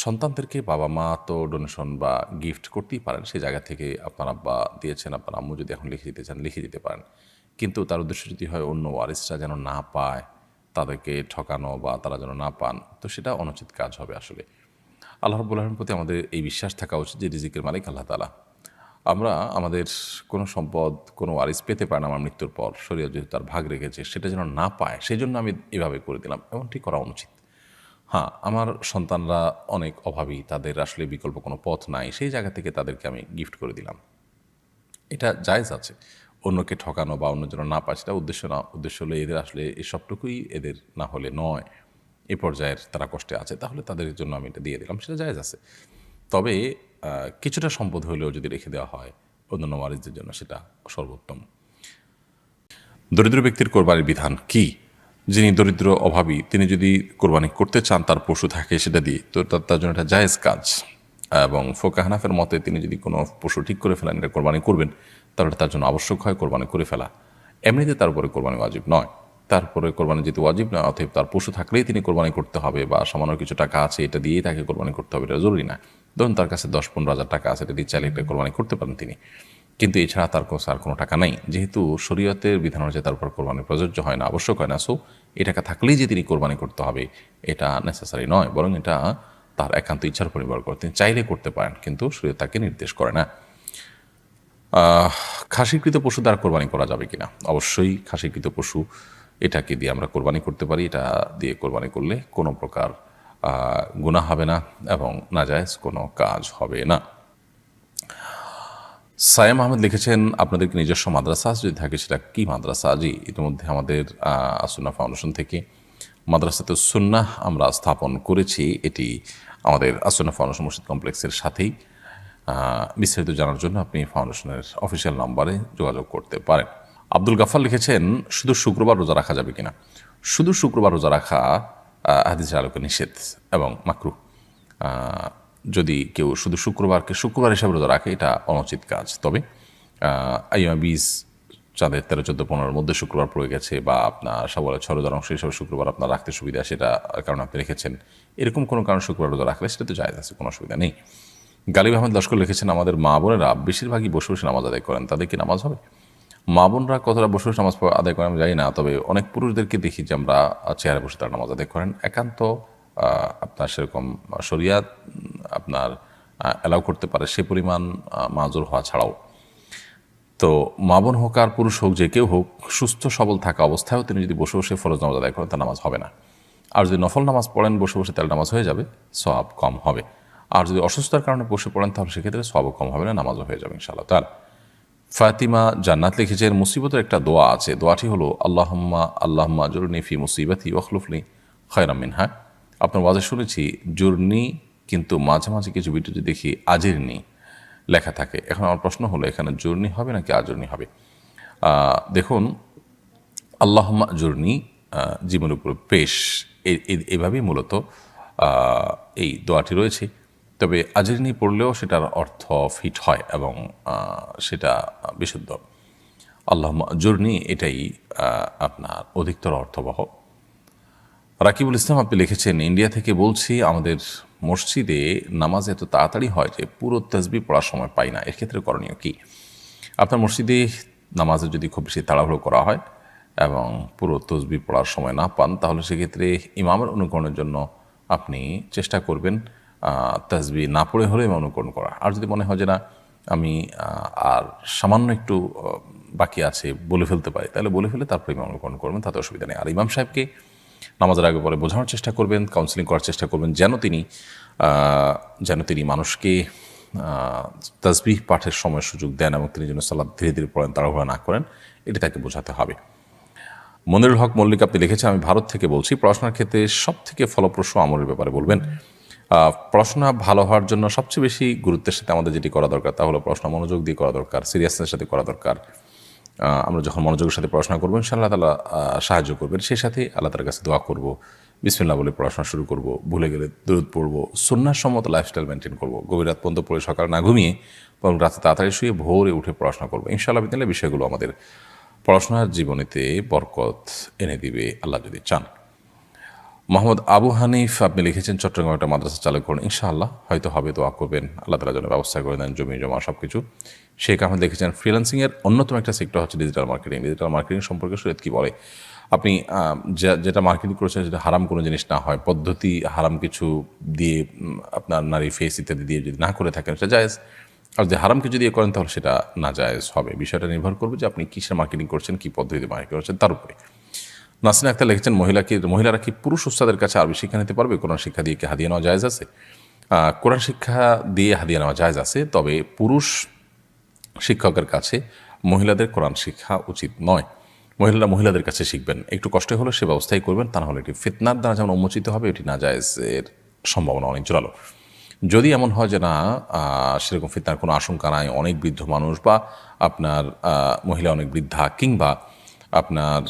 সন্তানদেরকে বাবা মা তো ডোনেশন বা গিফট করতেই পারেন, সেই জায়গা থেকে আপনার আব্বা দিয়েছেন, আপনার আম্মু যদি এখন লিখে দিতে চান লিখে দিতে পারেন। কিন্তু তার উদ্দেশ্য যদি হয় অন্য ওয়ারিসরা যেন না পায়, তাদেরকে ঠকানো বা তারা যেন না পান, তো সেটা অনুচিত কাজ হবে। আসলে আল্লাহ রাব্বুল আলামিনের প্রতি আমাদের এই বিশ্বাস থাকা উচিত যে রিজিকের মালিক আল্লাহ তাআলা। আমরা আমাদের কোনো সম্পদ কোনো ওয়ারিস পেতে পারে না আমার মৃত্যুর পর, শরীয়ত যেহেতু তার ভাগ রেখেছে সেটা যেন না পায়, সেই জন্য আমি এভাবে করে দিলাম, এমনটি করা অনুচিত। হ্যাঁ, আমার সন্তানরা অনেক অভাবী, তাদের আসলে বিকল্প কোনো পথ নাই, সেই জায়গা থেকে তাদেরকে আমি গিফট করে দিলাম, এটা জায়েজ আছে। অন্যকে ঠকানো বা অন্য যেন না পায় সেটা উদ্দেশ্য না। উদ্দেশ্য হলো এদের আসলে এই সবটুকুই এদের না হলে নয়, এ পর্যায়ের তারা কষ্টে আছে, তাহলে তাদের জন্য আমি এটা দিয়ে দিলাম, সেটা জায়েজ আছে। তবে কিছুটা সম্পদ হলেও যদি রেখে দেওয়া হয় অন্যান্য ওয়ারিসদের জন্য, সেটা সর্বোত্তম। দরিদ্র ব্যক্তির কোরবানির বিধান কি? যিনি দরিদ্র অভাবী তিনি যদি কোরবানি করতে চান, তার পশু থাকে সেটা দিয়ে, তো তার জন্য এটা জায়েজ কাজ। এবং ফোকা হানাফের মতে তিনি যদি কোনো পশু ঠিক করে ফেলেন এটা কোরবানি করবেন, তাহলে তার জন্য আবশ্যক হয় কোরবানি করে ফেলা। এমনিতে তার উপরে কোরবানি ওয়াজিব নয়, তারপরে কোরবানি যেহেতু ওয়াজিব নয়, অতএব তার পশু থাকলেই তিনি কোরবানি করতে হবে, বা সামান্য কিছু টাকা আছে এটা দিয়েই তাকে কোরবানি করতে হবে, এটা জরুরি না। ধরুন তার কাছে 10-15 হাজার টাকা আছে, এটা দিয়ে চাইলে একটা কোরবানি করতে পারেন তিনি, কিন্তু এছাড়া তার কাছে আর কোনো টাকা নেই। যেহেতু শরীয়তের বিধান অনুযায়ী তার উপর কোরবানি প্রযোজ্য হয় না, আবশ্যক হয় না, সো এই টাকা থাকলেই যে তিনি কোরবানি করতে হবে এটা নেসেসারি নয়, বরং এটা তার একান্ত ইচ্ছার উপর নির্ভর করে, তিনি চাইলে করতে পারেন, কিন্তু শরীয়ত তাকে নির্দেশ করে না। খাসিকৃত পশু দ্বারা কোরবানি করা যাবে কিনা? অবশ্যই খাসিকৃত পশু এটাকে দিয়ে আমরা কোরবানি করতে পারি, এটা দিয়ে কোরবানি করলে কোনো প্রকার গুনাহ হবে না এবং নাজায়েজ কোনো কাজ হবে না। সায়েম আহমেদ লিখেছেন, আপনাদের কি নিজস্ব মাদ্রাসা যদি থাকে সেটা কি মাদ্রাসা? জি, ইতিমধ্যে আমাদের আসুন্নাহ ফাউন্ডেশন থেকে মাদ্রাসাতে সুন্নাহ আমরা স্থাপন করেছি। এটি আমাদের আসুন্নাহ ফাউন্ডেশন মসজিদ কমপ্লেক্সের সাথেই। বিস্তারিত জানার জন্য আপনি ফাউন্ডেশনের অফিসিয়াল নাম্বারে যোগাযোগ করতে পারেন। আব্দুল গাফার লিখেছেন, শুধু শুক্রবার রোজা রাখা যাবে কিনা? শুধু শুক্রবার রোজা রাখা হাদিসের আলোকে নিষেধ এবং মাকরুহ। যদি কেউ শুধু শুক্রবারকে শুক্রবার হিসাবে রোজা রাখে এটা অনুচিত কাজ। তবে আইয়ামা 20 চাঁদের 13, 14, 15 মধ্যে শুক্রবার পড়ে গেছে, বা আপনার শাওয়ালের 6 রোজার অংশ হিসাবে শুক্রবার আপনার রাখতে সুবিধা, সেটা কারণ আপনি রেখেছেন, এরকম কোনো কারণ শুক্রবার রোজা রাখলে সেটা তো জায়েজ আছে, কোনো অসুবিধা নেই। গালিব আহমেদ লস্কর লিখেছেন, আমাদের মা বোনেরা বেশিরভাগই বসে বসে নামাজ আদায় করেন, তাদের কি নামাজ হবে? মা বোনরা কতটা বসে বসে নামাজ আদায় করেন আমি জানি না, তবে অনেক পুরুষদেরকে দেখি যে আমরা চেয়ারে বসে তারা নামাজ আদায় করেন। একান্ত আপনার সেরকম শরিয়াত আপনার অ্যালাউ করতে পারে সে পরিমাণ মাজুর হওয়া ছাড়াও, তো মা বোন হোক আর পুরুষ হোক, যে কেউ হোক, সুস্থ সবল থাকা অবস্থায়ও তিনি যদি বসে বসে ফরজ নামাজ আদায় করেন তার নামাজ হবে না। আর যদি নফল নামাজ পড়েন বসে বসে তাহলে নামাজ হয়ে যাবে, সওয়াব কম হবে। আর যদি অসুস্থতার কারণে বসে পড়েন তাহলে সেক্ষেত্রে সওয়াবও কম হবে না, নামাজও হয়ে যাবে ইনশাআল্লাহ তাআলা। ফাতিমা জান্নাত লিখেছেন, মুসিবতের একটা দোয়া আছে, দোয়াটি হলো আল্লাহুম্মা জুরনি ফি মুসিবাতি ওয়াখলুফলি খায়রাম মিনহা। আপনার ওয়াজে শুনেছি জুরনি, কিন্তু মাঝে মাঝে কিছু ভিডিওতে দেখি আজিরনি লেখা থাকে। এখন আমার প্রশ্ন হলো এখানে জুরনি হবে নাকি আজরনি হবে? দেখুন, আল্লাহুম্মা জুরনি জীবনের উপর পেশ, এইভাবেই মূলত এই দোয়াটি রয়েছে। তবে আজরিনী পড়লেও সেটার অর্থ ফিট হয় এবং সেটা বিশুদ্ধ। আল্লাহুম্মা জুরনি এটাই আপনার অধিকতর অর্থবহ। রাকিবুল ইসলাম আপনি লিখেছেন, ইন্ডিয়া থেকে বলছি, আমাদের মসজিদে নামাজ এত তাড়াতাড়ি হয় যে পুরো তাসবিহ পড়ার সময় পাই না, এর ক্ষেত্রে করণীয় কি? আপনার মসজিদে নামাজে যদি খুব বেশি তাড়াহুড়ো করা হয় এবং পুরো তসবিহ পড়ার সময় না পান, তাহলে সেক্ষেত্রে ইমামের অনুকরণের জন্য আপনি চেষ্টা করবেন তাসবিহ না পড়ে হলেও ইমাম অনুকরণ করা। আর যদি মনে হয় যে না আমি আর সামান্য একটু বাকি আছে বলে ফেলতে পারি, তাহলে বলে ফেলে তারপরে ইমাম অনুকরণ করবেন, তাতে অসুবিধা নেই। আর ইমাম সাহেবকে নামাজের আগে পরে বোঝানোর চেষ্টা করবেন, কাউন্সিলিং করার চেষ্টা করবেন, যেন তিনি মানুষকে তাসবিহ পাঠের সময় সুযোগ দেন এবং তিনি যেন সালাত ধীরে ধীরে পড়েন, তাড়াহুড়া না করেন, এটি তাকে বোঝাতে হবে। মনিরুল হক মল্লিক আপনি লিখেছেন, আমি ভারত থেকে বলছি, পড়াশোনার ক্ষেত্রে সব থেকে ফলপ্রসূ আমলের ব্যাপারে বলবেন। পড়াশোনা ভালো হওয়ার জন্য সবচেয়ে বেশি গুরুত্বের সাথে আমাদের যেটি করা দরকার তা হলো পড়াশোনা মনোযোগ দিয়ে করা দরকার, সিরিয়াসনেসের সাথে করা দরকার। আমরা যখন মনোযোগের সাথে পড়াশোনা করবো ইনশাআল্লাহ তাআলা সাহায্য করবেন। সেই সাথে আল্লাহ তাআলার কাছে দোয়া করব, বিসমিল্লাহ বলে পড়াশোনা শুরু করব, ভুলে গেলে দরুদ পড়ব, সুন্নাহসম্মত লাইফস্টাইল মেনটেন করব, গভীর রাত পর্যন্ত পড়ে সকালে না ঘুমিয়ে এবং রাতে তাড়াতাড়ি শুয়ে ভোরে উঠে পড়াশোনা করবো। ইনশাআল্লাহ বিদিনিল্লাহ বিষয়গুলো আমাদের পড়াশোনার জীবনেতে বরকত এনে দিবে আল্লাহ যদি চান। মোহাম্মদ আবু হানিফ আপনি লিখেছেন, চট্টগ্রামে একটা মাদ্রাসা চালু করুন, ইনশাআল্লাহ হয়তো হবে, দোয়া করবেন, আল্লাহ তাআলা যেন ব্যবস্থা করে দেন, জমি জমা সব কিছু। শেখ আহমেদ লিখেছেন, ফ্রিল্যান্সিংয়ের অন্যতম একটা সেক্টর হচ্ছে ডিজিটাল মার্কেটিং। ডিজিটাল মার্কেটিং সম্পর্কে শরীয়ত কী বলে? আপনি যেটা মার্কেটিং করেছেন সেটা হারাম কোনো জিনিস না হয়, পদ্ধতি হারাম কিছু দিয়ে আপনার নারী ফেস ইত্যাদি দিয়ে যদি না করে থাকেন সেটা জায়েজ। আর যে হারামকে যদি করেন তাহলে সেটা নাজায়েজ হবে। বিষয়টা নির্ভর করবে যে আপনি কিসের মার্কেটিং করছেন, কী পদ্ধতিতে মার্কেটিং করছেন তার উপরে। নাসরিন আক্তার লিখেছেন, মহিলারা কি পুরুষ উস্তাদের কাছে আরবি শিক্ষা নিতে পারবে? কোরআন শিক্ষা দিয়ে কি হাদিয়া নেওয়া জায়েজ আছে? কোরআন শিক্ষা দিয়ে হাদিয়া নেওয়া জায়েজ আছে, তবে পুরুষ শিক্ষকের কাছে মহিলাদের কোরআন শিক্ষা উচিত নয়। মহিলাদের কাছে শিখবেন, একটু কষ্ট হলে সে ব্যবস্থাই করবেন, তা না হলে এটি ফিতনার দ্বারা যেমন উন্মোচিত হবে, এটি নাজায়েজের সম্ভাবনা অনেক জোরালো। যদি এমন হয় যে না সেরকম ফিতনার কোনো আশঙ্কা নাই, অনেক বৃদ্ধ মানুষ বা আপনার মহিলা অনেক বৃদ্ধা, কিংবা আপনার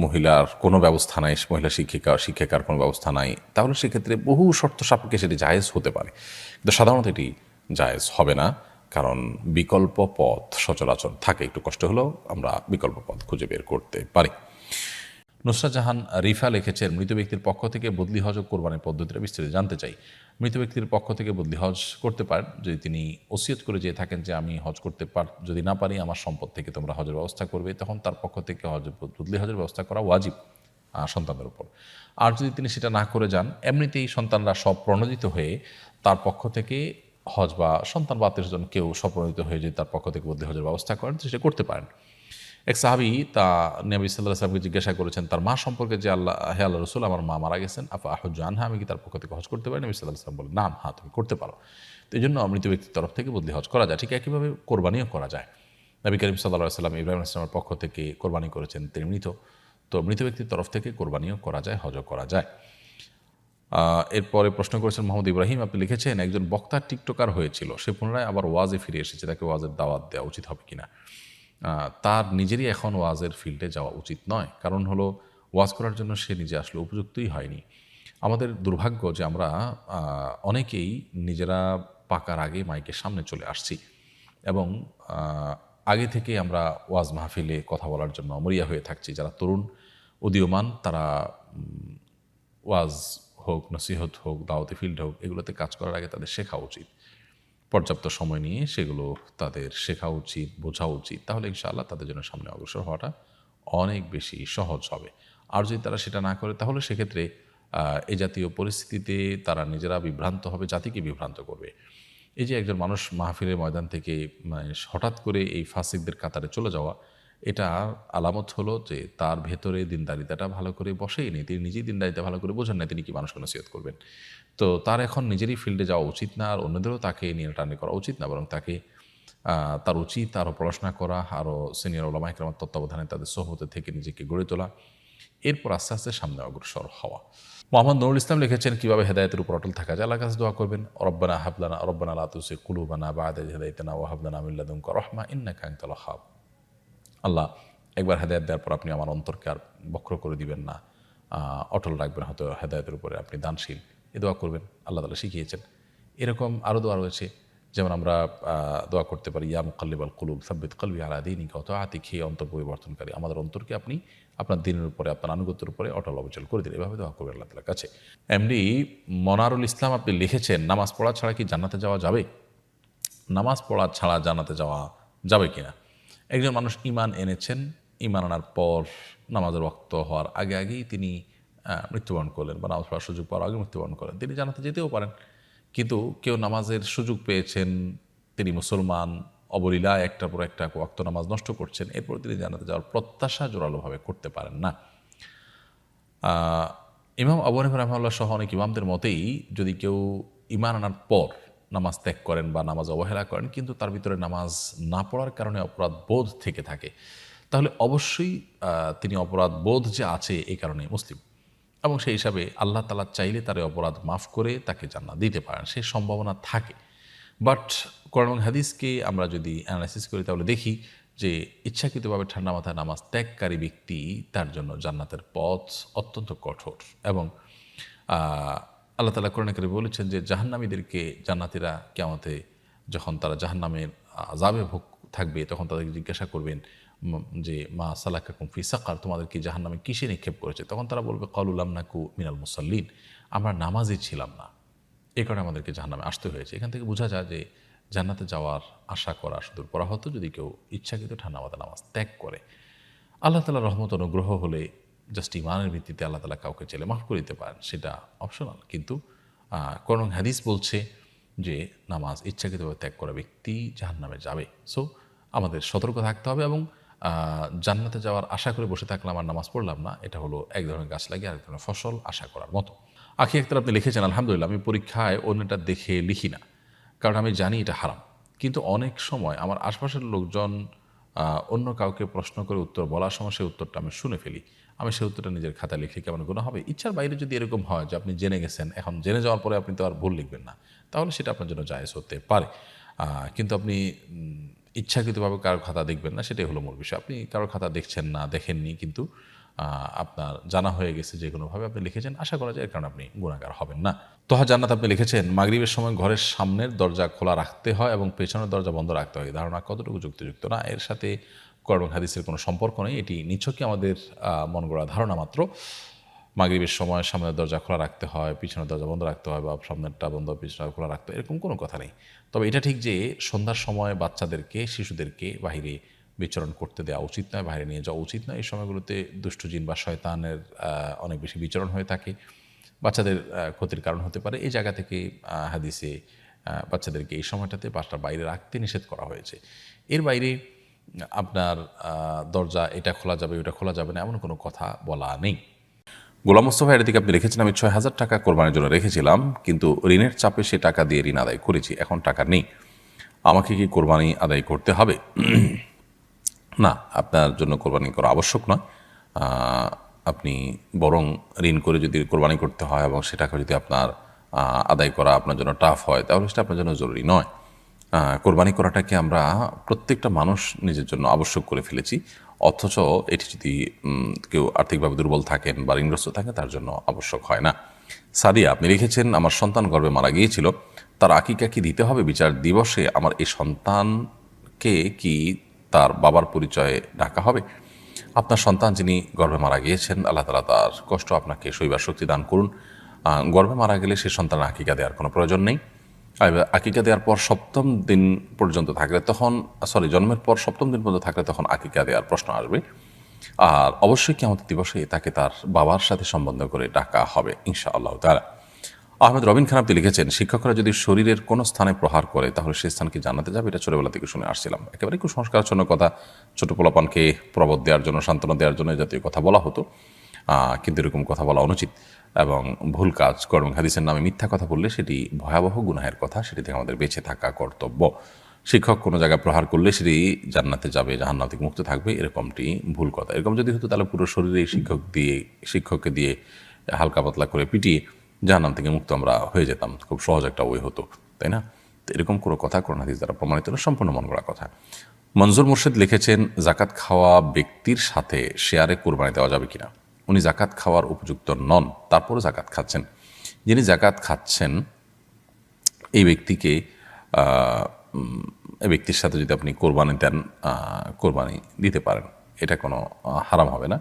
মহিলার কোনো ব্যবস্থা নাই, মহিলা শিক্ষিকার কোনো ব্যবস্থা নাই, তাহলে সেক্ষেত্রে বহু শর্ত সাপেক্ষে সেটি জায়েজ হতে পারে, কিন্তু সাধারণত এটি জায়েজ হবে না, কারণ বিকল্প পথ সচরাচর থাকে। একটু কষ্ট হলেও আমরা বিকল্প পথ খুঁজে বের করতে পারি। নুসরাত জাহান রিফা লিখেছেন, মৃত ব্যক্তির পক্ষ থেকে বদলি হজ ও কোরবানির পদ্ধতিটা বিস্তারিত জানতে চাই। মৃত ব্যক্তির পক্ষ থেকে বদলি হজ করতে পারেন যদি তিনি ওসিয়ত করে যেয়ে থাকেন যে আমি হজ করতে যদি না পারি আমার সম্পদ থেকে তোমরা হজের ব্যবস্থা করবে, তখন তার পক্ষ থেকে বদলি হজের ব্যবস্থা করা ওয়াজিব সন্তানদের উপর। আর যদি তিনি সেটা না করে যান, এমনিতেই সন্তানরা সব প্রণোদিত হয়ে তার পক্ষ থেকে হজ, বা সন্তান বা আত্মীয়স্বজন কেউ স্বপ্রণোদিত হয়ে যদি তার পক্ষ থেকে বদলি হজের ব্যবস্থা করেন, তো সেটা করতে পারেন। এক সাহাবী নবী সাল্লাল্লাহু আলাইহি ওয়াসাল্লামকে জিজ্ঞাসা করেছেন তার মা সম্পর্কে যে হে আল্লাহ রাসূল, আমার মা মারা গেছেন, আফা আহুজ্জু আনহা, আমি কি তার পক্ষ থেকে হজ করতে পারি? নবী সাল্লাল্লাহু আলাইহি ওয়াসাল্লাম বলেন, নাম, হ্যাঁ তুমি করতে পারো। তো এই জন্য মৃত ব্যক্তির তরফ থেকে বদলি হজ করা যায়। ঠিক একইভাবে কোরবানিও করা যায়। নবী করিম সাল্লাল্লাহু আলাইহি ওয়াসাল্লাম ইব্রাহিম আলাইহিস সালামের পক্ষ থেকে কোরবানি করেছেন, তিনি মৃত, তো মৃত ব্যক্তির তরফ থেকে কোরবানিও করা যায়, হজও করা যায়। এরপরে প্রশ্ন করেছেন মোহাম্মদ ইব্রাহিম, আপনি লিখেছেন একজন বক্তা টিকটকার হয়েছিল, সে পুনরায় আবার ওয়াজে ফিরে এসেছে, তাকে ওয়াজের দাওয়াত দেওয়া উচিত হবে কিনা? তার নিজেরই এখন ওয়াজের ফিল্ডে যাওয়া উচিত নয়, কারণ হলো ওয়াজ করার জন্য সে নিজে আসলে উপযুক্তই হয়নি। আমাদের দুর্ভাগ্য যে আমরা অনেকেই নিজেরা পাকার আগে মাইকের সামনে চলে আসছি, এবং আগে থেকে আমরা ওয়াজ মাহফিলে কথা বলার জন্য মরিয়া হয়ে থাকছি। যারা তরুণ উদীয়মান, তারা ওয়াজ হোক, নসিহত হোক, দাওয়াতি ফিল্ড হোক, এগুলোতে কাজ করার আগে তাদের শেখা উচিত, পর্যাপ্ত সময় নিয়ে সেগুলো তাদের শেখা উচিত, বোঝা উচিত, তাহলে ইনশাআল্লাহ তাদের জন্য সামনে অগ্রসর হওয়াটা অনেক বেশি সহজ হবে। আর যদি তারা সেটা না করে, তাহলে সেক্ষেত্রে এই জাতীয় পরিস্থিতিতে তারা নিজেরা বিভ্রান্ত হবে, জাতিকে বিভ্রান্ত করবে। এই যে একজন মানুষ মাহফিলের ময়দান থেকে হঠাৎ করে এই ফাসিকদের কাতারে চলে যাওয়া, এটা আলামত হলো যে তার ভেতরে দিনদারিতাটা ভালো করে বসেই নেই, তিনি নিজেই দিনদারিতা ভালো করে বোঝেন না, তিনি কি মানুষকে নসিহত করবেন? তো তার এখন নিজেরই ফিল্ডে যাওয়া উচিত না, আর অন্যদেরও তাকে নিয়ে টানি করা উচিত না, বরং তাকে তার উচিত আরও পড়াশোনা করা, আরও সিনিয়র ওলামা ইকরামের তত্ত্বাবধানে তাদের সোহবতে থেকে নিজেকে গড়ে তোলা, এরপর আস্তে আস্তে সামনে অগ্রসর হওয়া। মোহাম্মদ নুরুল ইসলাম লিখেছেন, কীভাবে হেদায়েতের উপর অটল থাকা যায়? আল্লাহর কাছে দোয়া করবেন, রব্বানা লা তুযিগ কুলুবানা বা'দা ইয হাদাইতানা ওয়া হাব লানা মিন লাদুনকা রাহমা ইন্নাকা আনতাল ওয়াহ্হাব। আল্লাহ, একবার হেদায়েত দেওয়ার পর আপনি আমার অন্তরকে আর বক্র করে দিবেন না, অটল রাখবেন হয়তো হেদায়েতের উপরে, আপনি দানশীল, এ দোয়া করবেন, আল্লাহ তাআলা শিখিয়েছেন। এরকম আরও দোয়া রয়েছে, যেমন আমরা দোয়া করতে পারি, ইয়া মুকাল্লিবাল কুলুব সাব্বিত কলবি আলা দীনিকা ওয়া তাআতিক, হে অন্তর পরিবর্তনকারী, আমাদের অন্তরকে আপনি আপনার দিনের উপরে, আপনার আনুগত্যের উপরে অটল অবিচল করে দিন। এভাবে দোয়া করবেন আল্লাহ তাআলার কাছে। এমডি মনারুল ইসলাম, আপনি লিখেছেন, নামাজ পড়া ছাড়া কি জান্নাতে যাওয়া যাবে? নামাজ পড়া ছাড়া জান্নাতে যাওয়া যাবে কিনা? একজন মানুষ ঈমান এনেছেন, ঈমান আনার পর নামাজের ওয়াক্ত হওয়ার আগে আগেই তিনি মৃত্যুবরণ করলেন, বা নামাজ পড়ার সুযোগ পাওয়ার আগে মৃত্যুবরণ করলেন, তিনি জান্নাতে যেতেও পারেন। কিন্তু কেউ নামাজের সুযোগ পেয়েছেন, তিনি মুসলমান, অবলীলায় একটার পর একটা ওয়াক্ত নামাজ নষ্ট করছেন, এরপর তিনি জান্নাতে যাওয়ার প্রত্যাশা জোরালোভাবে করতে পারেন না। ইমাম আবু হানিফা রাহিমাহুল্লাহ সহ অনেক ইমামদের মতেই যদি কেউ ঈমান আনার পর নামাজ ত্যাগ করেন বা নামাজ অবহেলা করেন, কিন্তু তার ভিতরে নামাজ না পড়ার কারণে অপরাধ বোধ থেকে থাকে, তাহলে অবশ্যই তিনি অপরাধ বোধ যে আছে এই কারণে মুসলিম, এবং সেই হিসাবে আল্লাহ তাআলা চাইলে তার অপরাধ মাফ করে তাকে জান্নাত দিতে পারেন, সে সম্ভাবনা থাকে। বাট কোরআন এবং হাদিসকে আমরা যদি অ্যানালাইসিস করি, তাহলে দেখি যে ইচ্ছাকৃতভাবে ঠান্ডা মাথায় নামাজ ত্যাগকারী ব্যক্তি, তার জন্য জান্নাতের পথ অত্যন্ত কঠোর। এবং আল্লাহ তাআলা কোরআনে কারীমে বলেছেন যে জাহান্নামীদেরকে জান্নাতীরা কিয়ামতে যখন তারা জাহান্নামের আযাবে ভোগ থাকবে, তখন তাদেরকে জিজ্ঞাসা করবেন যে মা সালাকাকুম ফি সাকার, তোমাদের কি জাহান্নামে কিসে নিক্ষেপ করেছে? তখন তারা বলবে ক্বালু লাম নাকু মিনাল মুসাল্লিন, আমরা নামাজই ছিলাম না, এই কারণে আমাদেরকে জাহান্নামে আসতে হয়েছে। এখান থেকে বোঝা যায় যে জান্নাতে যাওয়ার আশা করা সুদূর পরা হতো যদি কেউ ইচ্ছাকৃত ঠান্ডা মাথায় নামাজ ত্যাগ করে। আল্লাহ তাআলার রহমত অনুগ্রহ হলে জাস্ট ইমানের ভিত্তিতে আল্লাহ তাআলা কাউকে চাইলে মাফ করে দিতে পারেন, সেটা অপশনাল। কিন্তু কোরআন হাদিস বলছে যে নামাজ ইচ্ছাকৃতভাবে ত্যাগ করা ব্যক্তি জাহান্নামে যাবে। সো আমাদের সতর্ক থাকতে হবে এবং জান্নাতে যাওয়ার আশা করে বসে থাকলাম আর নামাজ পড়লাম না, এটা হলো এক ধরনের গাছ লাগিয়ে আরেক ধরনের ফসল আশা করার মতো। আখি আক্তার আপনি লিখেছেন, আলহামদুলিল্লাহ আমি পরীক্ষায় অন্যটা দেখে লিখি না, কারণ আমি জানি এটা হারাম। কিন্তু অনেক সময় আমার আশপাশের লোকজন অন্য কাউকে প্রশ্ন করে উত্তর বলার সময় সেই উত্তরটা আমি শুনে ফেলি, আমি সেই উত্তরটা নিজের খাতায় লিখলে কেমন গুনাহ হবে? ইচ্ছার বাইরে যদি এরকম হয় যে আপনি জেনে গেছেন, এখন জেনে যাওয়ার পরে আপনি তো আর ভুল লিখবেন না, তাহলে সেটা আপনার জন্য জায়েজ হতে পারে। কিন্তু আপনি ইচ্ছাকৃতভাবে কারোর খাতা দেখবেন না, সেটাই হলো মূল বিষয়। আপনি কারোর খাতা দেখছেন না, দেখেননি, কিন্তু আপনার জানা হয়ে গেছে যে কোনোভাবে আপনি লিখেছেন, আশা করা যায় এর কারণে আপনি গুনাহগার হবেন না। তোহা জান্নাত আপনি লিখেছেন, মাগরিবের সময় ঘরের সামনের দরজা খোলা রাখতে হয় এবং পেছনের দরজা বন্ধ রাখতে হয়, ধারণা কতটুকু যুক্তিযুক্ত? না, এর সাথে কোরআন এবং হাদিসের কোনো সম্পর্ক নেই, এটি নিছকই আমাদের মন গড়া ধারণা মাত্র। মাগরিবের সময় সামনের দরজা খোলা রাখতে হয়, পিছনের দরজা বন্ধ রাখতে হয়, বা সামনেরটা বন্ধ পিছনেরটা খোলা রাখতে হয়, এরকম কোনো কথা নেই। তবে এটা ঠিক যে সন্ধ্যার সময় বাচ্চাদেরকে, শিশুদেরকে বাহিরে বিচরণ করতে দেওয়া উচিত নয়, বাইরে নিয়ে যাওয়া উচিত নয়। এই সময়গুলোতে দুষ্ট জিন বা শয়তানের অনেক বেশি বিচরণ হয়ে থাকে, বাচ্চাদের ক্ষতির কারণ হতে পারে। এই জায়গা থেকে হাদিসে বাচ্চাদেরকে এই সময়টাতে বাসার বাইরে রাখতে নিষেধ করা হয়েছে। এর বাইরে আপনার দরজা এটা খোলা যাবে ওটা খোলা যাবে না এমন কোনো কথা বলা নেই। গোলাম মোস্তফা এর দিকে আপনি লিখেছেন, আমি 6,000 টাকা কোরবানির জন্য রেখেছিলাম, কিন্তু ঋণের চাপে সে টাকা দিয়ে ঋণ আদায় করেছি, এখন টাকা নেই, আমাকে কি কোরবানি আদায় করতে হবে? না, আপনার জন্য কোরবানি করা আবশ্যক নয়। আপনি বরং ঋণ করে যদি কোরবানি করতে হয় এবং সেটাকে যদি আপনার আদায় করা আপনার জন্য টাফ হয়, তাহলে সেটা আপনার জন্য জরুরি নয়। কোরবানি করাটাকে আমরা প্রত্যেকটা মানুষ নিজের জন্য আবশ্যক করে ফেলেছি, অথচ এটি যদি কেউ আর্থিকভাবে দুর্বল থাকেন বা ঋণগ্রস্ত থাকেন, তার জন্য আবশ্যক হয় না। সাদিয়া আপনি লিখেছেন, আমার সন্তান গর্ভে মারা গিয়েছিল, তার আকিকা কি দিতে হবে? বিচার দিবসে আমার এই সন্তানকে কি তার বাবার পরিচয়ে ডাকা হবে? আপনার সন্তান যিনি গর্ভে মারা গিয়েছেন, আল্লাহ তাআলা তার কষ্ট আপনাকে সইবার শক্তি দান করুন। গর্ভে মারা গেলে সে সন্তানের আকিকা দেওয়ার কোনো প্রয়োজন নেই। আকিকা দেওয়ার পর সপ্তম দিন পর্যন্ত থাকলে তখন জন্মের পর সপ্তম দিন পর্যন্ত থাকলে তখন আকিকা দেওয়ার প্রশ্ন আসবে। আর অবশ্যই কিয়ামত দিবসে তাকে তার বাবার সাথে সম্বন্ধ করে ডাকা হবে ইনশাআল্লাহ তাআলা। আহমেদ রবিন খান আপনি লিখেছেন, শিক্ষকরা যদি শরীরের কোনো স্থানে প্রহার করে তাহলে সেই স্থান কি জান্নাতে যাবে? এটা ছোটবেলা থেকে শুনে আসছিলাম, একেবারে কুসংস্কারাচ্ছন্ন কথা। ছোট পোলাপানকে প্রবোধ দেওয়ার জন্য, সান্ত্বনা দেওয়ার জন্য এই জাতীয় কথা বলা হতো, কিন্তু এরকম কথা বলা অনুচিত এবং ভুল কাজ। কোরআন হাদিসের নামে মিথ্যা কথা বললে সেটি ভয়াবহ গুনাহের কথা, সেটি থেকে আমাদের বেঁচে থাকা কর্তব্য। শিক্ষক কোনো জায়গায় প্রহার করলে সেটি জান্নাতে যাবে, জাহান্নাম থেকে মুক্ত থাকবে, এরকমটি ভুল কথা। এরকম যদি হতো তাহলে পুরো শরীরে শিক্ষককে দিয়ে হালকা পাতলা করে পিটিয়ে জাহান্নাম থেকে মুক্ত আমরা হয়ে যেতাম, খুব সহজ একটা ওয়ে হতো, তাই না? তো এরকম কোনো কথা কোরআন হাদিস দ্বারা প্রমাণিত না, সম্পূর্ণ মন গড়া কথা। মনজুর মুর্শিদ লিখেছেন, জাকাত খাওয়া ব্যক্তির সাথে শেয়ারে কোরবানি দেওয়া যাবে কিনা? উনি জাকাত খাওয়ার উপযুক্ত নন, তারপরে জাকাত খাচ্ছেন। যিনি জাকাত খাচ্ছেন এই ব্যক্তির সাথে যদি আপনি কোরবানি দেন, কোরবানি দিতে পারেন, এটা কোনো হারাম হবে না।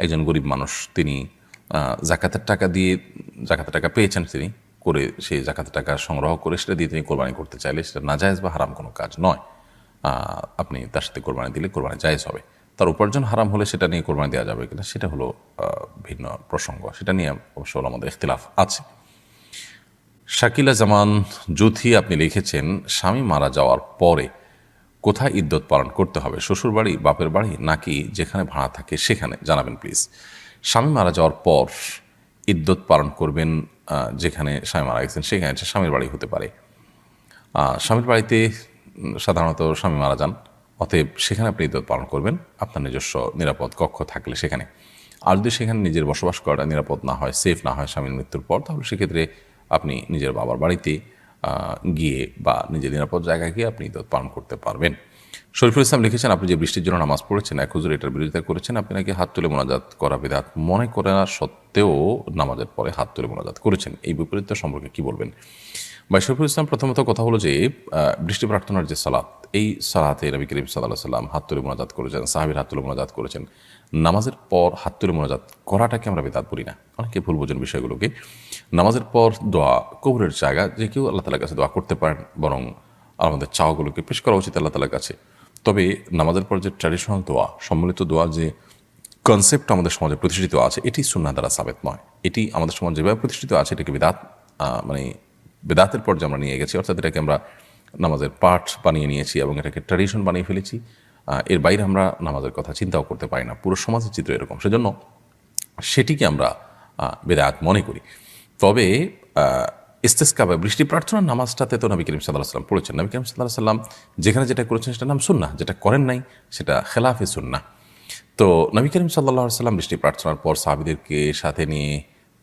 একজন গরিব মানুষ, তিনি জাকাতের টাকা পেয়েছেন, তিনি করে সেই জাকাতের টাকা সংগ্রহ করে সেটা দিয়ে তিনি কোরবানি করতে চাইলে সেটা নাজায়েজ বা হারাম কোনো কাজ নয়। আপনি তার সাথে কোরবানি দিলে কোরবানি জায়েজ হবে। তার উপার্জন হারাম হলে সেটা নিয়ে কোরবানি দেওয়া যাবে কিনা সেটা হলো ভিন্ন প্রসঙ্গ, সেটা নিয়ে অবশ্য আমাদের ইখতিলাফ আছে। শাকিলা জামান জুথি আপনি লিখেছেন, স্বামী মারা যাওয়ার পরে কোথায় ইদ্যত পালন করতে হবে? শ্বশুর বাড়ি, বাপের বাড়ি, নাকি যেখানে ভাড়া থাকে সেখানে? জানাবেন প্লিজ। স্বামী মারা যাওয়ার পর ইদ্যত পালন করবেন যেখানে স্বামী মারা গেছেন সেখানে, স্বামীর বাড়ি হতে পারে। স্বামীর বাড়িতে সাধারণত স্বামী মারা যান, অতএব সেখানে আপনি ইদ্যত পালন করবেন, আপনার নিজস্ব নিরাপদ কক্ষ থাকলে সেখানে। আর যদি সেখানে নিজের বসবাস করাটা নিরাপদ না হয়, সেফ না হয় স্বামীর মৃত্যুর পর, তাহলে সেক্ষেত্রে আপনি নিজের বাবার বাড়িতে গিয়ে বা নিজের নিরাপদ জায়গায় গিয়ে আপনি ইদ্যত পালন করতে পারবেন। শরীফুল ইসলাম লিখেছেন, আপনি যে বৃষ্টির জন্য নামাজ পড়েছেন, এক হুজুর এটার বিরোধিতা করেছেন, আপনি নাকি হাত তুলে মোনাজাত করা বিদআত মনে করা সত্ত্বেও নামাজের পরে হাত তুলে মোনাজাত করেছেন, এই বিপরীত সম্পর্কে কি বলবেন? ভাই শরীফুল ইসলাম, প্রথমত কথা হলো যে বৃষ্টি প্রার্থনার যে সালাত, এই সালাতে নবী করিম সাল্লাল্লাহু আলাইহি সাল্লাম হাত তুলে মোনাজাত করেছেন, সাহাবীর হাত তুলে মোনাজাত করেছেন। নামাজের পর হাত তুলে মোনাজাত করাটাকে আমরা বিদআত বলি না, অনেকে ভুল বোঝেন বিষয়গুলোকে। নামাজের পর দোয়া কবুলের জায়গা, যে কেউ আল্লাহ তাআলার কাছে দোয়া করতে পারেন, বরং আমাদের চাওয়াগুলোকে পেশ করা উচিত আল্লাহ তাআলার কাছে। তবে নামাজের পর যে ট্র্যাডিশনাল দোয়া, সম্মিলিত দোয়া, যে কনসেপ্ট আমাদের সমাজে প্রতিষ্ঠিত আছে, এটি সুন্নাহ দ্বারা সাবেত নয়। এটি আমাদের সমাজে যেভাবে প্রতিষ্ঠিত আছে এটাকে বিদআত মানে বেদাতের পর্যায়ে আমরা নিয়ে গেছি, অর্থাৎ এটাকে আমরা নামাজের পাঠ বানিয়ে নিয়েছি এবং এটাকে ট্র্যাডিশন বানিয়ে ফেলেছি। এর বাইরে আমরা নামাজের কথা চিন্তাও করতে পারি না। পুরো সমাজের চিত্র এরকম, সেজন্য সেটিকে আমরা বেদাত মনে করি। তবে ইস্তেসকা বা বৃষ্টি প্রার্থনার নামাজটাতে তো নবী করিম সাল্লাল্লাহু আলাইহি ওয়াসাল্লাম পড়েছেন। নবী করিম সাল্লাল্লাহু আলাইহি ওয়াসাল্লাম যেখানে যেটা করেছেন সেটার নাম সুন্নাহ, যেটা করেন নাই সেটা খেলাফে সুন্নাহ। তো নবী করিম সাল্লাল্লাহু আলাইহি ওয়াসাল্লাম বৃষ্টি প্রার্থনার পর সাহাবীদেরকে সাথে নিয়ে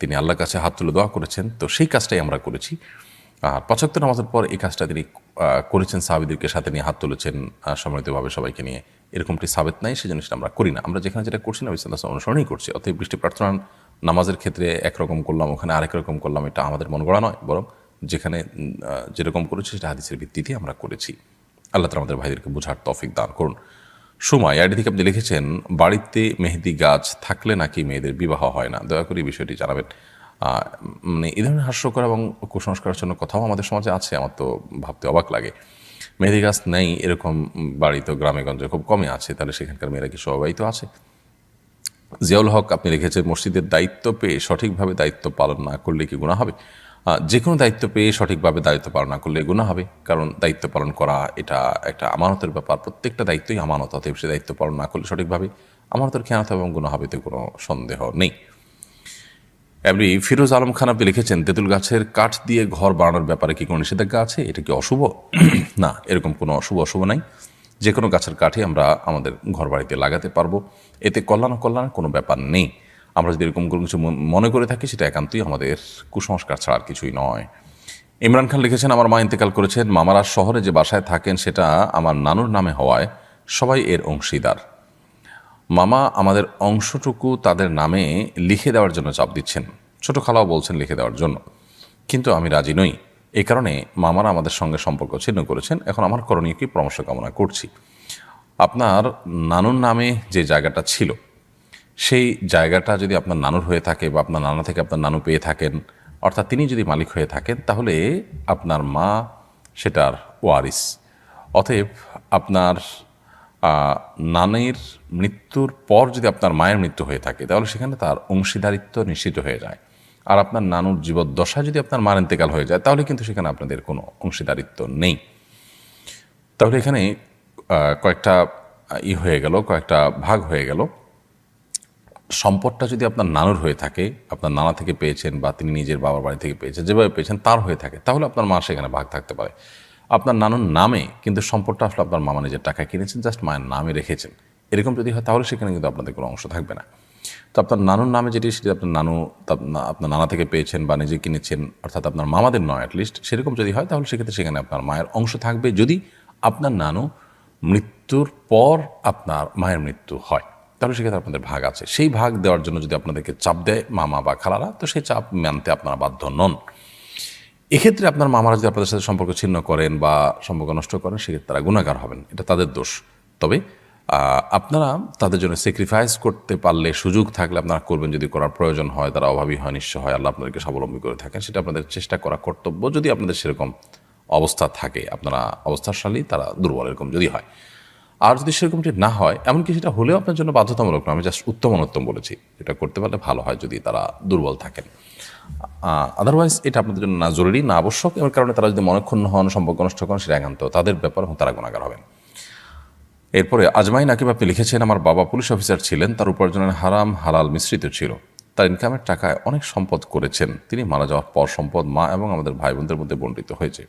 তিনি আল্লাহর কাছে হাত তুলে দোয়া করেছেন, তো সেই কাজটাই আমরা করেছি। আর ৫ ওয়াক্ত নামাজের পর এই কাজটা তিনি করেছেন, সাহাবীদেরকে সাথে নিয়ে হাত তুলেছেন সম্মিলিতভাবে সবাইকে নিয়ে, এরকমটি সাবেত নাই, সেই জিনিসটা আমরা করি না। আমরা যেখানে যেটা করছি নবী সাল্লাল্লাহু আলাইহি ওয়াসাল্লাম অনুসরণই করছি। অতএব বৃষ্টি প্রার্থনার নামাজের ক্ষেত্রে একরকম করলাম, ওখানে আরেক রকম করলাম, এটা আমাদের মন গড়া নয়, বরং যেখানে যেরকম করেছি সেটা হাদিসের ভিত্তিতে আমরা করেছি। আল্লাহ তাআলা আমাদের ভাইদেরকে বোঝার তৌফিক দান করুন। সময় আইডি থেকে আপনি লিখেছেন, বাড়িতে মেহেদি গাছ থাকলে নাকি মেয়েদের বিবাহ হয় না, দয়া করে এই বিষয়টি জানাবেন। মানে এই ধরনের হাস্যকর এবং কুসংস্কারের জন্য কথাও আমাদের সমাজে আছে, আমার তো ভাবতে অবাক লাগে। মেহেদি গাছ নেই এরকম বাড়ি তো গ্রামে গঞ্জে খুব কমই আছে, তাহলে সেখানকার মেয়েরা কি স্বভাবিত আছে? জিয়াউল হক আপনি লিখেছেন, মসজিদের দায়িত্ব পেয়ে সঠিকভাবে দায়িত্ব পালন না করলে কি গুনাহ হবে? যে কোনো দায়িত্ব পেয়ে সঠিকভাবে দায়িত্ব পালন না করলে গুনাহ হবে, কারণ দায়িত্ব পালন করা এটা একটা আমানতের ব্যাপার, প্রত্যেকটা দায়িত্বই আমানত। অতএব সে দায়িত্ব পালন না করলে সঠিকভাবে আমানতের খেয়ানত এবং গুনাহ হবে, এতে কোনো সন্দেহ নেই। এমনি ফিরোজ আলম খান আপনি লিখেছেন, তেঁতুল গাছের কাঠ দিয়ে ঘর বানানোর ব্যাপারে কি কোনো নিষেধাজ্ঞা আছে? এটা কি অশুভ? না, এরকম কোনো অশুভ নাই। যে কোনো গাছের কাঠই আমরা আমাদের ঘর বাড়িতে লাগাতে পারবো, এতে কল্যাণ কোনো ব্যাপার নেই। আমরা যদি এরকম কোনো কিছু মনে করে থাকি সেটা একান্তই আমাদের কুসংস্কার ছাড়া আর কিছুই নয়। ইমরান খান লিখেছেন, আমার মা ইন্তেকাল করেছেন, মামারা শহরে যে বাসায় থাকেন সেটা আমার নানুর নামে হওয়ায় সবাই এর অংশীদার। মামা আমাদের অংশটুকু তাদের নামে লিখে দেওয়ার জন্য চাপ দিচ্ছেন, ছোট খালাও বলছেন লিখে দেওয়ার জন্য, কিন্তু আমি রাজি নই। এই কারণে মামারা আমাদের সঙ্গে সম্পর্ক ছিন্ন করেছেন। এখন আমার করণীয় কি, পরামর্শ কামনা করছি। আপনার নানুর নামে যে জায়গাটা ছিল সেই জায়গাটা যদি আপনার নানুর হয়ে থাকে বা আপনার নানা থেকে আপনার নানু পেয়ে থাকেন, অর্থাৎ তিনি যদি মালিক হয়ে থাকেন, তাহলে আপনার মা সেটার ওয়ারিস। অতএব আপনার নানির মৃত্যুর পর যদি আপনার মায়ের মৃত্যু হয়ে থাকে, তাহলে সেখানে তার অংশীদারিত্ব নিশ্চিত হয়ে যায়। আর আপনার নানুর জীবদ্দশায় যদি আপনার মার ইন্তেকাল হয়ে যায়, তাহলে কিন্তু সেখানে আপনাদের কোনো অংশীদারিত্ব নেই। তাহলে এখানে কয়েকটা হয়ে গেল, কয়েকটা ভাগ হয়ে গেল। সম্পদটা যদি আপনার নানুর হয়ে থাকে, আপনার নানা থেকে পেয়েছেন বা তিনি নিজের বাবার বাড়ি থেকে পেয়েছেন, যেভাবে পেয়েছেন তার হয়ে থাকে, তাহলে আপনার মা সেখানে ভাগ থাকতে পারে। আপনার নানুর নামে কিন্তু সম্পদটা আসলে আপনার মামা নিজের টাকায় কিনেছেন, জাস্ট মায়ের নামে রেখেছেন, এরকম যদি হয় তাহলে সেখানে কিন্তু আপনাদের কোনো অংশ থাকবে না। তো আপনার নানুর নামে যেটি, সেটি আপনার নানু আপনার নানা থেকে পেয়েছেন বা নিজে কিনেছেন, অর্থাৎ আপনার মামাদের নয় অ্যাটলিস্ট, সেরকম যদি হয় তাহলে সেক্ষেত্রে সেখানে আপনার মায়ের অংশ থাকবে, যদি আপনার নানু মৃত্যুর পর আপনার মায়ের মৃত্যু হয়, তাহলে সেক্ষেত্রে আপনাদের ভাগ আছে। সেই ভাগ দেওয়ার জন্য যদি আপনাদেরকে চাপ দেয় মামা বা খালারা, তো সেই চাপ মানতে আপনারা বাধ্য নন। এক্ষেত্রে আপনার মামারা যদি আপনাদের সাথে সম্পর্ক ছিন্ন করেন বা সম্পর্ক নষ্ট করেন, সেক্ষেত্রে তারা গুনাহগার হবেন, এটা তাদের দোষ। তবে আপনারা তাদের জন্য স্যাক্রিফাইস করতে পারলে, সুযোগ থাকলে আপনারা করবেন, যদি করার প্রয়োজন হয়, তারা অভাবী হয়, নিঃস্ব হয়, আল্লাহ আপনাদেরকে স্বাবলম্বী করে থাকেন, সেটা আপনাদের চেষ্টা করা কর্তব্য, যদি আপনাদের সেরকম অবস্থা থাকে, আপনারা অবস্থাশালী, তারা দুর্বল, এরকম যদি হয়। আর যদি সেরকমটি না হয়, এমনকি সেটা হলেও আপনার জন্য বাধ্যতামূলক নয়, আমি জাস্ট উত্তম অনুত্তম বলেছি, এটা করতে পারলে ভালো হয় যদি তারা দুর্বল থাকেন। আদারওয়াইজ এটা আপনাদের জন্য না জরুরি, না আবশ্যক, এর কারণে তারা যদি মনক্ষুণ্ণ হন, সম্পর্ক নষ্ট করেন, সেটা একান্ত তাদের ব্যাপার এবং তারা গুনাহগার হবেন। এরপরে আজমাইন আকিব আপনি লিখেছেন, আমার বাবা পুলিশ অফিসার ছিলেন, তার উপার্জনের হারাম হালাল মিশ্রিত ছিল, তার ইনকামের টাকায় অনেক সম্পদ করেছেন, তিনি মারা যাওয়ার পর সম্পদ মা এবং আমাদের ভাই বোনদের মধ্যে বণ্টিত হয়েছে।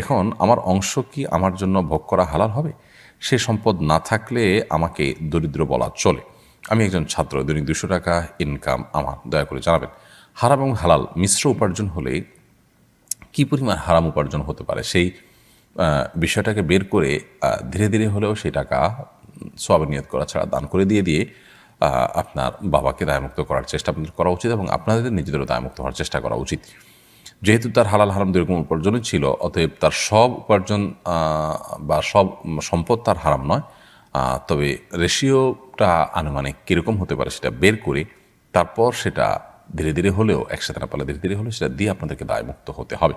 এখন আমার অংশ কি আমার জন্য ভোগ করা হালাল হবে? সে সম্পদ না থাকলে আমাকে দরিদ্র বলা চলে। আমি একজন ছাত্র, দৈনিক 200 টাকা ইনকাম আমার, দয়া করে জানাবেন। হারাম এবং হালাল মিশ্র উপার্জন হলে কী পরিমাণ হারাম উপার্জন হতে পারে, সেই বিষয়টাকে বের করে ধীরে ধীরে হলেও সেই টাকা সওয়াবে নিয়ত করা ছাড়া দান করে দিয়ে আপনার বাবাকে দায়মুক্ত করার চেষ্টা আপনাদের করা উচিত এবং আপনাদের নিজেদেরও দায়মুক্ত হওয়ার চেষ্টা করা উচিত। যেহেতু তার হালাল হারাম দুরকম উপার্জনই ছিল, অতএব তার সব উপার্জন বা সব সম্পদ তার হারাম নয়, তবে রেশিওটা আনুমানিক কীরকম হতে পারে সেটা বের করে তারপর সেটা ধীরে ধীরে হলেও, একসাথে না পারলে ধীরে ধীরে হলেও সেটা দিয়ে আপনাদেরকে দায়মুক্ত হতে হবে।